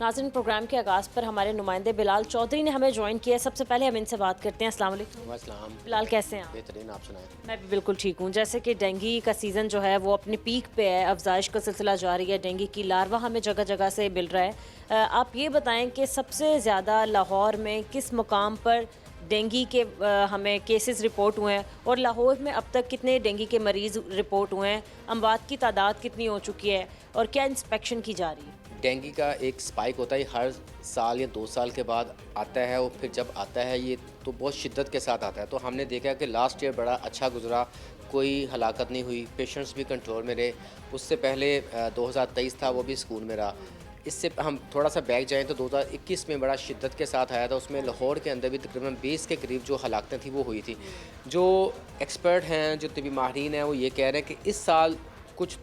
नाज़रीन, प्रोग्राम के आगाज़ पर हमारे नुमाइंदे बिलाल चौधरी ने हमें ज्वाइन किया है। सबसे पहले हम इनसे बात करते हैं। अस्सलाम वालेकुम। वालेकुम। बिलाल, कैसे हैं आप? बेहतरीन, आप सुनाएं। मैं भी बिल्कुल ठीक हूँ। जैसे कि डेंगू का सीज़न जो है वो अपने पीक पे है, अफजाइश का सिलसिला जारी है। डेंगू की लार्वा हमें जगह जगह से मिल रहा है। आप ये बताएं कि सबसे ज़्यादा लाहौर में किस मुकाम पर डेंगू के हमें केसेस रिपोर्ट हुए हैं और लाहौर में अब तक कितने डेंगू के मरीज़ रिपोर्ट हुए हैं, अमवात की तादाद कितनी हो चुकी है और क्या इंस्पेक्शन की जा रही है? डेंगू का एक स्पाइक होता है, हर साल या 2 साल के बाद आता है और फिर जब आता है ये तो बहुत शिद्दत के साथ आता है। तो हमने देखा कि लास्ट ईयर बड़ा अच्छा गुजरा, कोई हलाकत नहीं हुई, पेशेंट्स भी कंट्रोल में रहे। उससे पहले 2023 था, वो भी सुकून में रहा। इससे हम थोड़ा सा बैक जाएँ तो 2021 में बड़ा शिद्दत के साथ आया था। उसमें लाहौर के अंदर भी तकरीबन 20 के करीब जो हलाकतें थी वो हुई थी। जो एक्सपर्ट हैं, जो तिबी माहिरीन हैं, वो ये कह रहे हैं कि इस साल कुछ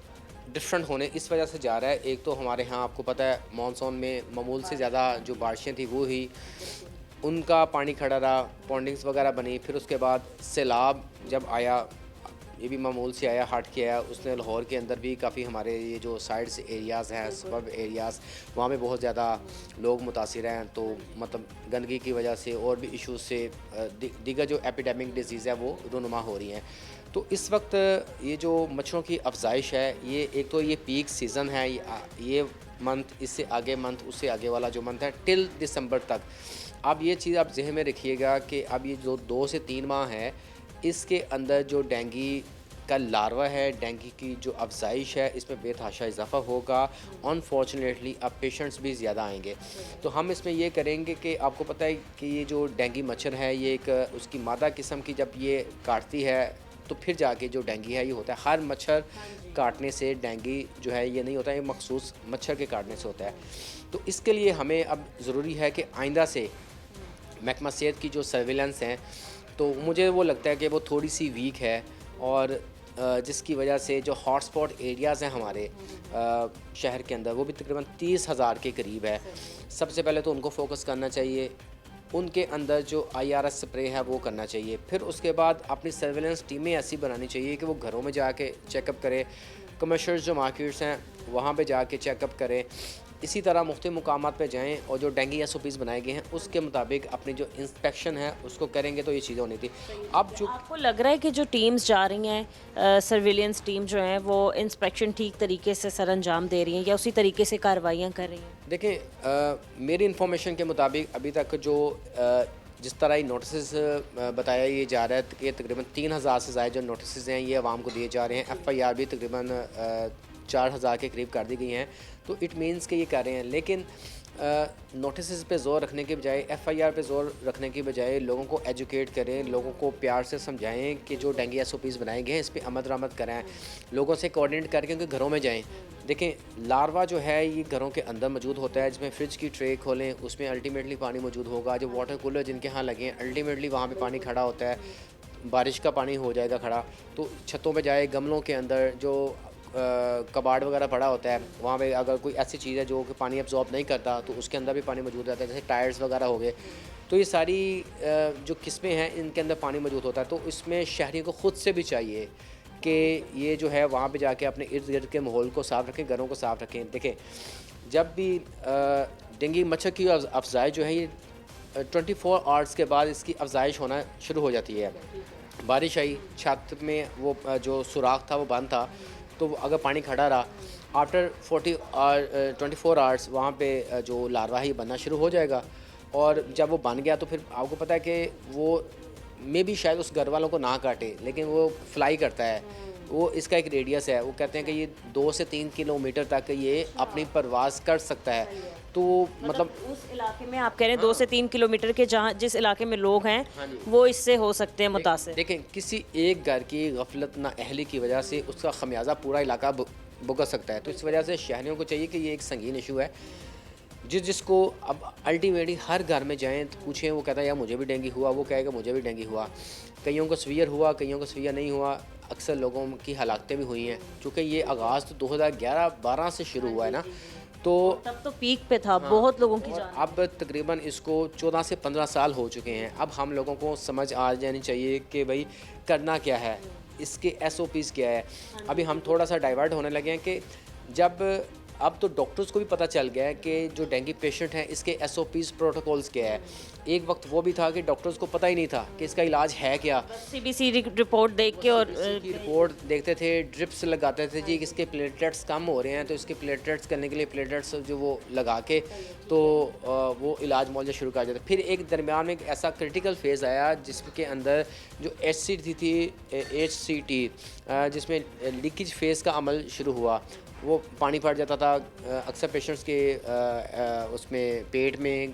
डिफरेंट होने इस वजह से जा रहा है। एक तो हमारे यहाँ आपको पता है मानसून में मामूल से ज़्यादा जो बारिशें थी वो हुई, उनका पानी खड़ा रहा, पॉन्डिंग्स वगैरह बनी। फिर उसके बाद सैलाब जब आया, ये भी मामूल से आया, हट के आया। उसने लाहौर के अंदर भी काफ़ी हमारे ये जो साइड्स एरियाज़ हैं, सब एरियाज़, वहाँ में बहुत ज़्यादा लोग मुतासिर हैं। तो मतलब गंदगी की वजह से और भी इश्यूज से दीगर जो एपिडेमिक डिजीज़ है वो रूनुमा हो रही हैं। तो इस वक्त ये जो मच्छरों की अफजाइश है, ये एक तो ये पीक सीज़न है, ये मंथ, इससे आगे मंथ, उससे आगे वाला जो मंथ है टिल दिसंबर तक। अब ये चीज़ आप जहन में रखिएगा कि अब ये जो 2 से 3 माह है, इसके अंदर जो डेंगू का लार्वा है, डेंगू की जो अफजाइश है, इसमें बेतहाशा इजाफा होगा। अनफॉर्चुनेटली अब पेशेंट्स भी ज़्यादा आएंगे। तो हम इसमें ये करेंगे कि आपको पता है कि ये जो डेंगू मच्छर है, ये एक उसकी मादा किस्म की जब ये काटती है तो फिर जाके जो डेंगू है ये होता है। हर मच्छर काटने से डेंगू जो है ये नहीं होता है, ये मखसूस मच्छर के काटने से होता है। तो इसके लिए हमें अब ज़रूरी है कि आइंदा से महकमा सेहत की जो सर्विलेंस हैं, तो मुझे वो लगता है कि वो थोड़ी सी वीक है। और जिसकी वजह से जो हॉटस्पॉट एरियाज़ हैं हमारे शहर के अंदर, वो भी तकरीबन 30,000 के करीब है। सबसे पहले तो उनको फोकस करना चाहिए, उनके अंदर जो IRS स्प्रे है वो करना चाहिए। फिर उसके बाद अपनी सर्विलेंस टीमें ऐसी बनानी चाहिए कि वो घरों में जाके चेकअप करें, कमर्शियल जो मार्केट्स हैं वहाँ पे जाके चेकअप करें। इसी तरह मुख्तलिफ मुकामात पे जाएं और जो डेंगू SOPs बनाए गए हैं उसके मुताबिक अपनी जो इंस्पेक्शन है उसको करेंगे तो ये चीज़ें होनी थी। अब जो आपको लग रहा है कि जो टीम्स जा रही हैं, सर्विलेंस टीम जो हैं, वो इंस्पेक्शन ठीक तरीके से सर अंजाम दे रही हैं या उसी तरीके से कार्रवाइयाँ कर रही हैं? देखें, मेरी इन्फॉर्मेशन के मुताबिक अभी तक जो जिस तरह ये नोटिस बताया ये जा रहा है कि तकरीबन 3,000 से ज़्यादा जो नोटिस हैं ये आवाम को दिए जा रहे हैं। FIR भी तकरीबन 4,000 के करीब कर दी गई हैं। तो इट मीन्स कि ये कर रहे हैं, लेकिन नोटिस पे ज़ोर रखने के बजाय, FIR पे ज़ोर रखने के बजाय लोगों को एजुकेट करें, लोगों को प्यार से समझाएं कि जो डेंगू SOPs बनाए गए हैं इस पर अमल दरामद कराएं, लोगों से कोऑर्डिनेट करके उनके घरों में जाएं। देखें, लार्वा जो है ये घरों के अंदर मौजूद होता है, जिसमें फ्रिज की ट्रे खोलें उसमें अल्टीमेटली पानी मौजूद होगा। जो वाटर कूलर जिनके यहाँ लगे हैं अल्टीमेटली वहाँ पे पानी खड़ा होता है, बारिश का पानी हो जाएगा खड़ा। तो छतों पे जाए, गमलों के अंदर जो कबाड़ वगैरह पड़ा होता है वहाँ पे अगर कोई ऐसी चीज़ है जो कि पानी एब्जॉर्ब नहीं करता तो उसके अंदर भी पानी मौजूद रहता है, जैसे टायर्स वगैरह हो गए। तो ये सारी जो किस्में हैं इनके अंदर पानी मौजूद होता है। तो इसमें शहरियों को ख़ुद से भी चाहिए कि ये जो है वहाँ पे जाके अपने इर्द गिर्द के माहौल को साफ़ रखें, घरों को साफ़ रखें। देखें, जब भी डेंगू मच्छर की अफजाइश जो है ये 24 आवर्स के बाद इसकी अफजाइश होना शुरू हो जाती है। बारिश आई, छत में वो जो सुराख था वो बंद था, तो अगर पानी खड़ा रहा, आफ्टर 24 आवर्स वहाँ पे जो लार्वा है ये बनना शुरू हो जाएगा। और जब वो बन गया तो फिर आपको पता है कि वो मे भी शायद उस घर वालों को ना काटे, लेकिन वो फ्लाई करता है। वो इसका एक रेडियस है, वो कहते हैं कि ये 2 से 3 किलोमीटर तक ये अपनी परवाज़ कर सकता है। तो मतलब उस इलाके में आप कह रहे हैं 2 से 3 किलोमीटर के जहाँ जिस इलाके में लोग हैं, हाँ जी, वो इससे हो सकते हैं मुतासिर। देखें, किसी एक घर की गफलत ना अहली की वजह से उसका खमियाजा पूरा इलाका भुगत सकता है। तो इस वजह से शहरियों को चाहिए कि ये एक संगीन इशू है। जिसको अब अल्टीमेटली हर घर में जाएं तो पूछें, वो कहता है यार मुझे भी डेंगू हुआ, वो कहेगा मुझे भी डेंगू हुआ। कईयों को सीवियर हुआ, कईयों को सीवियर नहीं हुआ। अक्सर लोगों की हलाकतें भी हुई हैं, चूँकि ये आगाज़ तो 2011-12 से शुरू हुआ है ना, तो तब तो पीक पे था, बहुत लोगों की और जान। अब तकरीबन इसको 14 से 15 साल हो चुके हैं। अब हम लोगों को समझ आ जानी चाहिए कि भाई करना क्या है, इसके SOPs क्या है। अभी हम थोड़ा सा डाइवर्ट होने लगे हैं कि जब अब तो डॉक्टर्स को भी पता चल गया है कि जो डेंगू पेशेंट हैं इसके एसओपीज़ प्रोटोकॉल्स क्या है। एक वक्त वो भी था कि डॉक्टर्स को पता ही नहीं था कि इसका इलाज है क्या। सीबीसी रिपोर्ट देख के और CBC की रिपोर्ट देखते थे, ड्रिप्स लगाते थे जी, इसके प्लेटलेट्स कम हो रहे हैं तो इसके प्लेटलेट्स करने के लिए प्लेटलेट्स जो वो लगा के तो वो इलाज मुआवजा शुरू कर देते। फिर एक दरमियान में एक ऐसा क्रिटिकल फेज़ आया जिसके अंदर जो HCT थी, HCT जिसमें लीकेज फेज़ का अमल शुरू हुआ। वो पानी पड़ जाता था अक्सर पेशेंट्स के उसमें पेट में,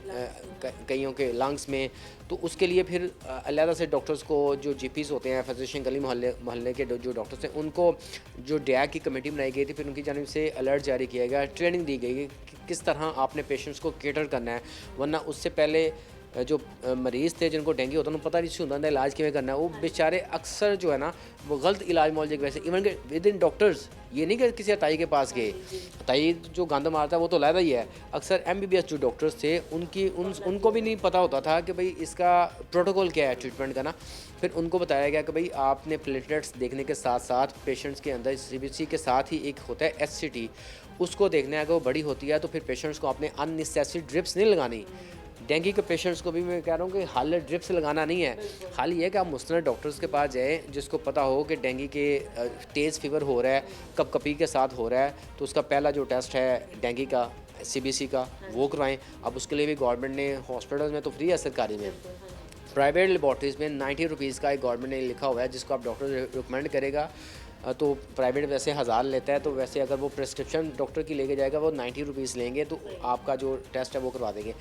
कईयों के लंग्स में। तो उसके लिए फिर अलहदा से डॉक्टर्स को, जो जीपीज़ होते हैं, फिजिशियन गली मोहल्ले के जो डॉक्टर्स हैं, उनको जो डैग की कमेटी बनाई गई थी, फिर उनकी जानिब से अलर्ट जारी किया गया, ट्रेनिंग दी गई कि किस तरह आपने पेशेंट्स को केटर करना है। वरना उससे पहले जो मरीज़ थे जिनको डेंगू होता है उन्हें पता नहीं होता था इलाज किमें करना है, वो बेचारे अक्सर जो है ना वो गलत इलाज मुआवजे की वजह से, इवन के विद इन डॉक्टर्स, ये नहीं कि किसी अताई के पास गए, अताई जो गंद मारता है वो तो अलहदा ही है। अक्सर MBBS जो डॉक्टर्स थे उनको भी नहीं पता होता था कि भाई इसका प्रोटोकॉल क्या है ट्रीटमेंट का ना। फिर उनको बताया गया कि भाई आपने प्लेटलेट्स देखने के साथ साथ पेशेंट्स के अंदर CBC के साथ ही एक होता है HCT, उसको देखना है। अगर वो बड़ी होती है तो फिर पेशेंट्स को आपने अननेसेसरी ड्रिप्स नहीं लगानी। डेंगू के पेशेंट्स को भी मैं कह रहा हूँ कि हाल ड्रिप्स लगाना नहीं है, हाल ये है कि आप मुस्तनद डॉक्टर्स के पास जाए जिसको पता हो कि डेंगू के तेज़ फीवर हो रहा है, कपकपी के साथ हो रहा है, तो उसका पहला जो टेस्ट है डेंगू का CBC का वो करवाएं। अब उसके लिए भी गवर्नमेंट ने हॉस्पिटल्स में तो फ्री है, सरकारी में, प्राइवेट लेबॉर्ट्रीज़ में 90 रुपीज़ का एक गवर्नमेंट ने लिखा हुआ है जिसको आप डॉक्टर रिकमेंड करेगा। तो प्राइवेट वैसे 1000 लेता है, तो वैसे अगर वो प्रिस्क्रिप्शन डॉक्टर की लेके जाएगा वो 90 रुपीज़ लेंगे, तो आपका जो टेस्ट है वो करवा देंगे।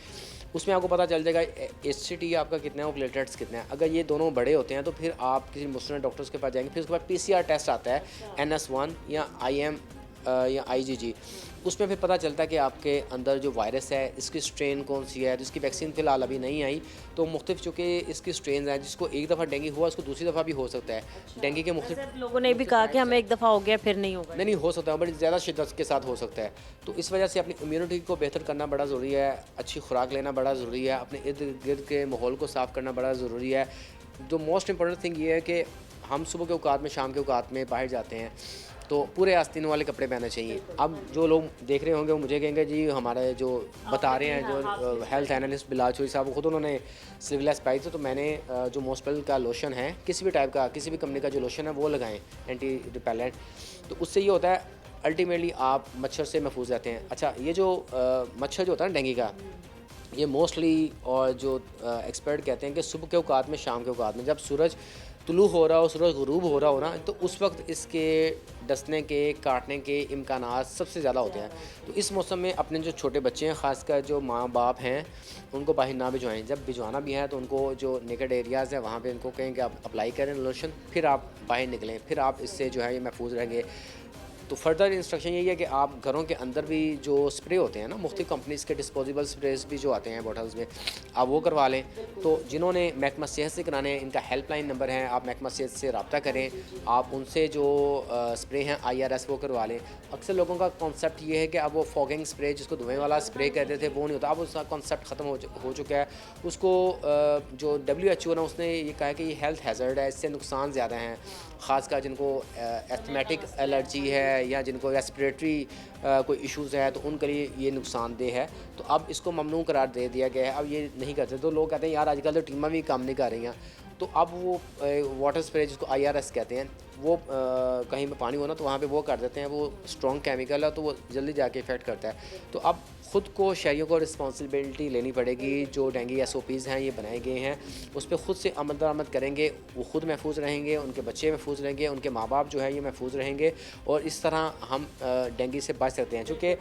उसमें आपको पता चल जाएगा HCT आपका कितना है, वो प्लेटलेट्स कितने हैं। अगर ये दोनों बड़े होते हैं तो फिर आप किसी मुस्लिम डॉक्टर्स के पास जाएंगे। फिर उसके बाद PCR टेस्ट आता है NS1 या IM या IgG, उसमें फिर पता चलता है कि आपके अंदर जो वायरस है इसकी स्ट्रेन कौन सी है। जिसकी वैक्सीन फ़िलहाल अभी नहीं आई, तो मुख्तलिफ चूँकि इसकी स्ट्रेन हैं, जिसको एक दफ़ा डेंगू हुआ उसको दूसरी दफ़ा भी हो सकता है। डेंगू के मुख्तलिफ जैसे लोगों ने भी कहा कि हमें एक दफ़ा हो गया फिर नहीं होगा। नहीं हो सकता है, बड़ी ज़्यादा शिद्दत के साथ हो सकता है। तो इस वजह से अपनी इम्यूनिटी को बेहतर करना बड़ा ज़रूरी है, अच्छी खुराक लेना बड़ा ज़रूरी है, अपने इर्द गिर्द के माहौल को साफ़ करना बड़ा ज़रूरी है। जो मोस्ट इंपॉर्टेंट थिंग ये है कि हम सुबह के औकात में, शाम के औकात में बाहर जाते हैं तो पूरे आस्तीन वाले कपड़े पहनने चाहिए। अब जो लोग देख रहे होंगे वो मुझे कहेंगे जी हमारे जो बता रहे हैं जो हेल्थ एनालिस्ट बिलाल चौधरी साहब, खुद उन्होंने सिविलाइज पाई थी। तो मैंने जो मॉस्पेल का लोशन है, किसी भी टाइप का, किसी भी कंपनी का जो लोशन है वो लगाएं, एंटी रिपेलेंट। तो उससे ये होता है अल्टीमेटली आप मच्छर से महफूज रहते हैं। अच्छा, ये जो मच्छर जो होता है ना डेंगू का, ये मोस्टली और जो एक्सपर्ट कहते हैं कि सुबह के औकात में, शाम के औकात में, जब सूरज तुलू हो रहा हो, सूरज गुरूब हो रहा हो ना, तो उस वक्त इसके डसने के, काटने के इम्कानात सबसे ज़्यादा होते हैं। तो इस मौसम में अपने जो छोटे बच्चे हैं, ख़ासकर जो माँ बाप हैं, उनको बाहर ना भिजवाएं। जब भिजवाना भी है तो उनको जो नेकेड एरियाज़ है वहाँ पे उनको कहें कि आप अप्लाई करें लोशन, फिर आप बाहर निकलें, फिर आप इससे जो है ये महफूज रहेंगे। तो फर्दर इंस्ट्रक्शन यही है कि आप घरों के अंदर भी जो स्प्रे होते हैं ना, मुख्तलिफ कंपनीज़ के डिस्पोजेबल स्प्रेज भी जो आते हैं बॉटल्स में, आप वो करवा लें। तो जिन्होंने महकमा सेहत से कराने हैं, इनका हेल्पलाइन नंबर है, आप महकमा सेहत से रब्ता करें, आप उनसे जो स्प्रे हैं IRS वो करवा लें। अक्सर लोगों का कॉन्सेप्ट ये है कि अब वो फॉगिंग स्प्रे, जिसको धुएँ वाला स्प्रे कहते थे, वो नहीं होता। अब उसका कॉन्सेप्ट ख़त्म हो चुका है। उसको जो WHO ना, उसने ये कहा है कि ये हेल्थ हैज़र्ड है, इससे नुकसान ज़्यादा हैं, ख़ासकर जिनको एस्थमेटिक एलर्जी है या जिनको रेस्पिरेटरी कोई इश्यूज़ है तो उनके लिए ये नुकसानदेह है। तो अब इसको ममनू करार दे दिया गया है, अब ये नहीं करते। तो लोग कहते हैं यार आजकल तो टीमां भी काम नहीं कर रही हैं, तो अब वो वाटर स्प्रे जिसको IRS कहते हैं, वो कहीं पे पानी हो ना तो वहाँ पे वो कर देते हैं। वो स्ट्रॉन्ग केमिकल है तो वो जल्दी जाके इफ़ेक्ट करता है। तो अब ख़ुद को, शहरियों को रिस्पॉन्सिबिलिटी लेनी पड़ेगी। जो डेंगू SOPs हैं ये बनाए गए हैं, उस पर ख़ुद से अमल दरामद करेंगे, वो ख़ुद महफूज रहेंगे, उनके बच्चे महफूज रहेंगे, उनके माँ बाप जो है ये महफूज रहेंगे, और इस तरह हम डेंगू से बच सकते हैं। चूँकि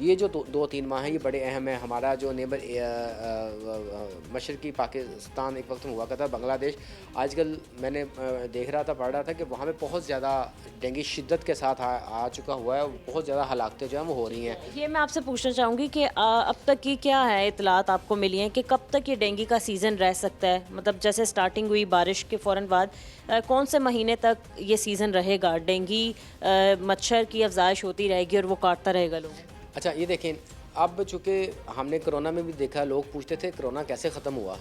ये जो 2-3 माह है ये बड़े अहम है। हमारा जो नेबर मशरक़ी पाकिस्तान एक वक्त में हुआ करता था, बांग्लादेश, आजकल मैंने देख रहा था, पढ़ रहा था कि वहाँ पे बहुत ज़्यादा डेंगू शिद्दत के साथ आ चुका हुआ है। बहुत ज़्यादा हलाकतें जो हैं वो हो रही हैं। ये मैं आपसे पूछना चाहूँगी कि अब तक की क्या है इतलात आपको मिली हैं कि कब तक ये डेंगू का सीज़न रह सकता है? मतलब जैसे स्टार्टिंग हुई बारिश के फ़ौरन बाद, कौन से महीने तक ये सीज़न रहेगा? डेंगू मच्छर की अफजाइश होती रहेगी और वो काटता रहेगा लोगों? अच्छा, ये देखें, अब चूँकि हमने कोरोना में भी देखा, लोग पूछते थे कोरोना कैसे ख़त्म हुआ,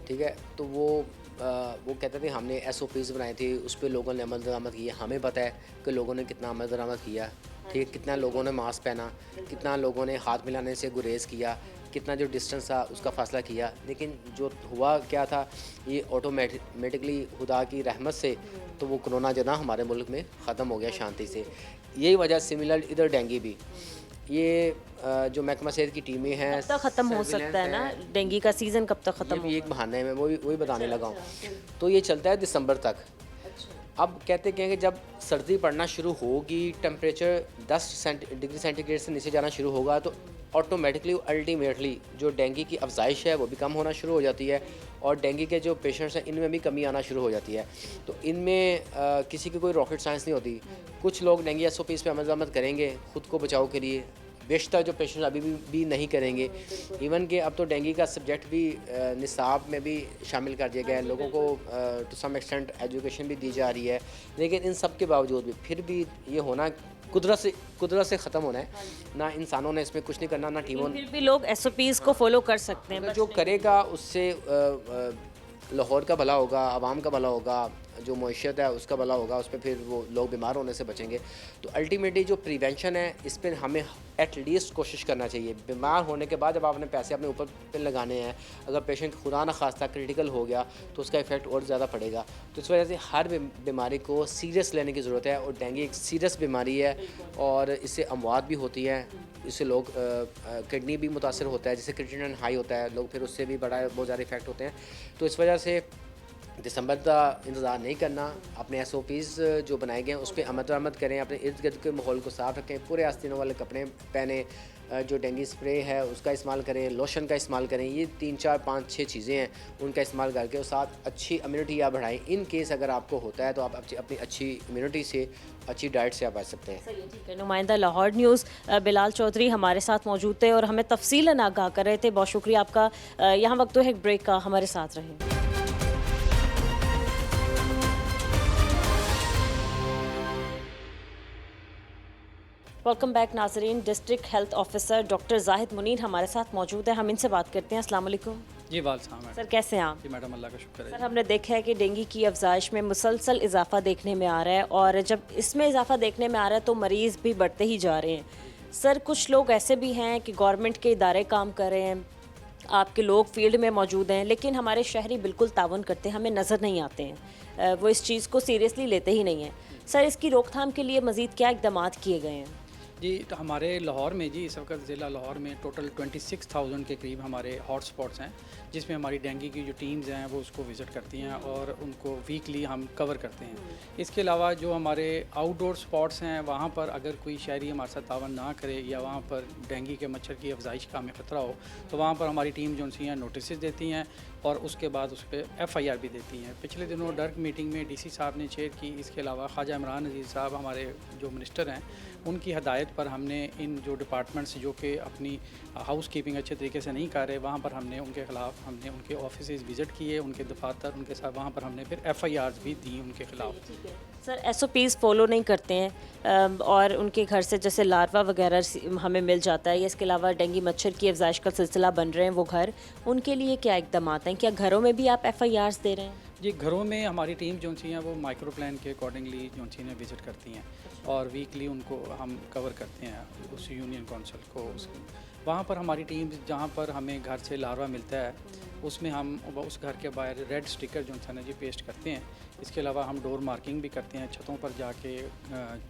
ठीक है? तो वो कहते थे हमने SOPs बनाए थे, उस पर लोगों ने अमल दरामद किया। हमें पता है कि लोगों ने कितना अमल दरामद किया, ठीक है, कितना लोगों ने मास्क पहना, कितना लोगों ने हाथ मिलाने से गुरेज किया, कितना जो डिस्टेंस था उसका फ़ासला किया। लेकिन जो हुआ क्या था, ये ऑटोमेटिकली खुदा की रहमत से तो वो कोरोना जो ना हमारे मुल्क में ख़त्म हो गया शांति से। यही वजह सिमिलर इधर डेंगू भी, ये जो महकमा सेहत की टीमें हैं, कब तक ख़त्म हो सर्विलेंस सकता है ना, डेंगू का सीज़न कब तक ख़त्म ये भी होगा? एक बहाना है, मैं वही बताने लगा हूँ। तो ये चलता है दिसंबर तक। अब कहते हैं कि जब सर्दी पड़ना शुरू होगी, टेम्परेचर 10 डिग्री सेंटीग्रेड से नीचे जाना शुरू होगा, तो ऑटोमेटिकली अल्टीमेटली जो डेंगू की अफजाइश है वो भी कम होना शुरू हो जाती है, और डेंगू के जो पेशेंट्स हैं इनमें भी कमी आना शुरू हो जाती है। तो इनमें किसी की कोई रॉकेट साइंस नहीं होती। कुछ लोग डेंगू SOPs पे अमल दरामद करेंगे खुद को बचाव के लिए, बेशतर जो पेशेंट अभी भी नहीं करेंगे। इवन कि अब तो डेंगू का सब्जेक्ट भी निसाब में भी शामिल कर दिया गया है, लोगों को टू सम एक्सटेंट एजुकेशन भी दी जा रही है। लेकिन इन सब के बावजूद भी फिर भी ये होना कुदरत से ख़त्म होना है, ना इंसानों ने इसमें कुछ नहीं करना, ना टीमों ने। फिर भी लोग SOPs को फॉलो कर सकते हैं। जो करेगा उससे लाहौर का भला होगा, आवाम का भला होगा, जो मईशत है उसका भला होगा, उस पर फिर वो लोग बीमार होने से बचेंगे। तो अल्टीमेटली जो प्रिवेंशन है इस पर हमें एटलीस्ट कोशिश करना चाहिए। बीमार होने के बाद जब आपने पैसे अपने ऊपर पे लगाने हैं, अगर पेशेंट खुदा न खास्ता क्रिटिकल हो गया तो उसका इफेक्ट और ज़्यादा पड़ेगा। तो इस वजह से हर बीमारी को सीरियस लेने की ज़रूरत है, और डेंगू एक सीरियस बीमारी है और इससे अमवात भी होती है। इससे लोग किडनी भी मुतासर होता है, जिससे क्रिएटिनिन हाई होता है, लोग फिर उससे भी बहुत ज़्यादा इफेक्ट होते हैं। तो इस वजह से दिसंबर का इंतज़ार नहीं करना, अपने SOPs जो बनाए गए हैं उस पर अमल दरामद करें, अपने इर्द गिर्द के माहौल को साफ़ रखें, पूरे आस्तीनों वाले कपड़े पहने, जो डेंगू स्प्रे है उसका इस्तेमाल करें, लोशन का इस्तेमाल करें। ये 3 4 5 6 चीज़ें हैं, उनका इस्तेमाल करके और साथ अच्छी इम्यूनिटी आप बढ़ाएं। इन केस अगर आपको होता है तो आप अपनी अच्छी इम्यूनिटी से, अच्छी डाइट से आप बच सकते हैं। सही है, ठीक है। नुमाइंदा लाहौर न्यूज़ बिलाल चौधरी हमारे साथ मौजूद थे और हमें तफसीलन आगाह कर रहे थे। बहुत शुक्रिया आपका। यहाँ वक्त तो है एक ब्रेक का, हमारे साथ रहें। वेलकम बैक नाजरीन। District health officer doctor Zahid Munir हमारे साथ मौजूद है, हम इनसे बात करते हैं। अस्सलाम वालेकुम। जी वालेकुम मैडम। सर कैसे हैं आप? जी मैडम, अल्लाह का शुक्र है। सर हमने देखा है कि डेंगू की अफजाइश में मुसलसल इजाफा देखने में आ रहा है, और जब इसमें इजाफा देखने में आ रहा है तो मरीज़ भी बढ़ते ही जा रहे हैं। सर कुछ लोग ऐसे भी हैं कि गवर्नमेंट के इदारे काम कर रहे हैं, आपके लोग फील्ड में मौजूद हैं, लेकिन हमारे शहरी बिल्कुल तावन करते हैं, हमें नज़र नहीं आते हैं, वो इस चीज़ को सीरियसली लेते ही नहीं हैं। सर इसकी रोकथाम के लिए मज़ीद क्या इक़दाम किए गए हैं? जी तो हमारे लाहौर में जी इस वक्त ज़िला लाहौर में टोटल 26,000 के करीब हमारे हॉट स्पॉट्स हैं, जिसमें हमारी डेंगू की जो टीम्स हैं वो उसको विज़िट करती हैं और उनको वीकली हम कवर करते हैं। इसके अलावा जो हमारे आउटडोर स्पॉट्स हैं वहाँ पर अगर कोई शहरी हमारे साथ तावन ना करे या वहाँ पर डेंगू के मच्छर की अफजाइश का हमें ख़तरा हो, तो वहाँ पर हमारी टीम जो सी हैं नोटिस देती हैं और उसके बाद उस पर FIR भी देती हैं। पिछले दिनों डर्क मीटिंग में DC साहब ने चेयर की। इसके अलावा ख्वाजा इमरान नज़ीर साहब हमारे जो मिनिस्टर हैं, उनकी हदायत पर हमने इन जो डिपार्टमेंट्स जो कि अपनी हाउस कीपिंग अच्छे तरीके से नहीं कर रहे, वहाँ पर हमने उनके ख़िलाफ़ हमने उनके ऑफिस विज़िट किए, उनके दफातर उनके साथ, वहाँ पर हमने फिर FIRs भी दी उनके ख़िलाफ़। सर SOPs फॉलो नहीं करते हैं और उनके घर से जैसे लार्वा वगैरह हमें मिल जाता है, या इसके अलावा डेंगू मच्छर की अफजाइश का सिलसिला बन रहे हैं वो घर, उनके लिए क्या इक़दाम हैं? क्या घरों में भी आप FIRs दे रहे हैं? जी घरों में हमारी टीम जो सी हैं वो माइक्रो प्लान के अकॉर्डिंगली जो सी ने विज़िट करती हैं और वीकली उनको हम कवर करते हैं उस यूनियन काउंसिल को। वहाँ पर हमारी टीम जहाँ पर हमें घर से लार्वा मिलता है उसमें हम उस घर के बाहर रेड स्टिकर जो है ना जी पेस्ट करते हैं। इसके अलावा हम डोर मार्किंग भी करते हैं, छतों पर जाके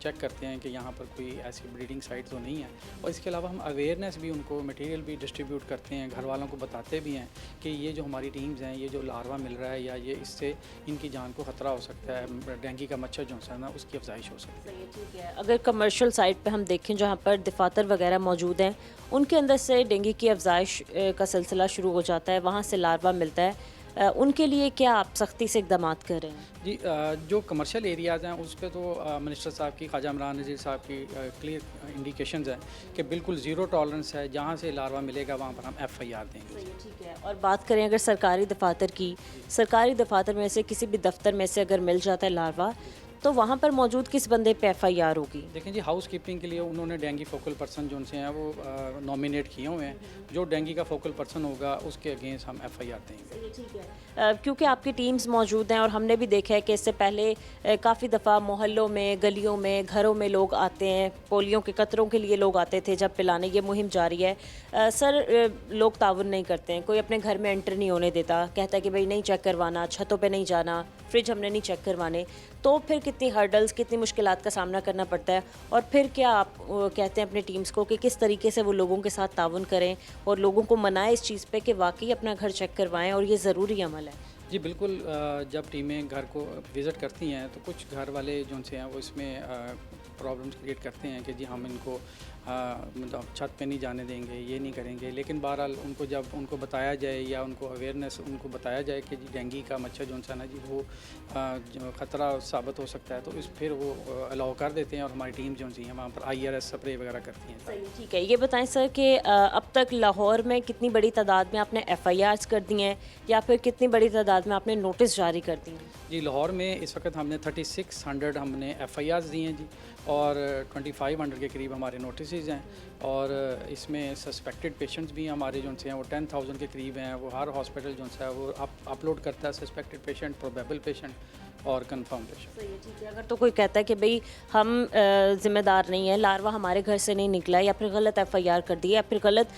चेक करते हैं कि यहाँ पर कोई ऐसी ब्रीडिंग साइट तो नहीं है। और इसके अलावा हम अवेयरनेस भी उनको मटेरियल भी डिस्ट्रीब्यूट करते हैं, घर वालों को बताते भी हैं कि ये जो हमारी टीम्स हैं, ये जो लार्वा मिल रहा है या ये इससे इनकी जान को ख़तरा हो सकता है, डेंगू का मच्छर जो है ना उसकी अफजाइश हो सकती है। ठीक है। अगर कमर्शियल साइट पे हम देखें जहाँ पर दफातर वगैरह मौजूद हैं, उनके अंदर से डेंगू की अफजाइश का सिलसिला शुरू हो जाता है, वहाँ से लार्वा मिलता है, उनके लिए क्या आप सख्ती से इक़दाम कर रहे हैं? जी जो कमर्शियल एरियाज़ हैं उस पर तो मिनिस्टर साहब की, ख्वाजा इमरान नज़ीर साहब की क्लियर इंडिकेशंस हैं कि बिल्कुल ज़ीरो टॉलरेंस है, जहाँ से लार्वा मिलेगा वहाँ पर हम FIR देंगे। ठीक है। और बात करें अगर सरकारी दफातर की, सरकारी दफातर में से किसी भी दफ्तर में से अगर मिल जाता है लार्वा, तो वहाँ पर मौजूद किस बंदे पे FIR होगी? देखें जी, हाउस कीपिंग के लिए उन्होंने डेंगी फोकल पर्सन जो उनसे हैं वो नॉमिनेट किए हुए हैं। जो डेंगी का फोकल पर्सन होगा उसके अगेंस्ट हम FIR देंगे। ये ठीक है। क्योंकि आपकी टीम्स मौजूद हैं और हमने भी देखा है कि इससे पहले काफ़ी दफ़ा मोहल्लों में, गलियों में, घरों में लोग आते हैं, पोलियो के कतरों के लिए लोग आते थे जब पिलाने ये मुहिम जारी है। सर, लोग ताउन नहीं करते हैं, कोई अपने घर में एंटर नहीं होने देता, कहता है कि भाई नहीं चेक करवाना, छतों पे नहीं जाना, फ्रिज हमने नहीं चेक करवाने। तो फिर कितनी हर्डल्स, कितनी मुश्किलात का सामना करना पड़ता है। और फिर क्या आप कहते हैं अपने टीम्स को कि किस तरीके से वो लोगों के साथ ताउन करें और लोगों को मनाएं इस चीज़ पे कि वाकई अपना घर चेक करवाएं और ये ज़रूरी अमल है? जी बिल्कुल, जब टीमें घर को विज़िट करती हैं तो कुछ घर वाले जो उनसे हैं वो इसमें प्रॉब्लम्स क्रिएट करते हैं कि जी हम इनको मतलब छत पे नहीं जाने देंगे, ये नहीं करेंगे। लेकिन बहरहाल उनको जब उनको बताया जाए या उनको अवेयरनेस उनको बताया जाए कि जी डेंगी का मच्छर जो है ना जी वो जो ख़तरा साबित हो सकता है, तो इस फिर वो अलाउ कर देते हैं और हमारी टीम जो है वहाँ पर IRS स्प्रे वगैरह करती हैं। सही, ठीक है। ये बताएं सर कि अब तक लाहौर में कितनी बड़ी तादाद में आपने FIRs कर दी हैं या फिर कितनी बड़ी तादाद में आपने नोटिस जारी कर दी हैं? जी लाहौर में इस वक्त हमने 3600 हमने FIRs दी हैं जी, और 2500 के करीब हमारे नोटिस हैं। और इसमें सस्पेक्टेड पेशेंट्स भी हमारे जो हैं वो 10,000 के करीब हैं। वो हर हॉस्पिटल जो है वो अपलोड करता है सस्पेक्टेड पेशेंट, प्रोबेबल पेशेंट और कंफर्म पेशेंट। सही है, ठीक है। अगर तो कोई कहता है कि भाई हम ज़िम्मेदार नहीं है, लार्वा हमारे घर से नहीं निकला है या फिर गलत FIR कर दी है या फिर गलत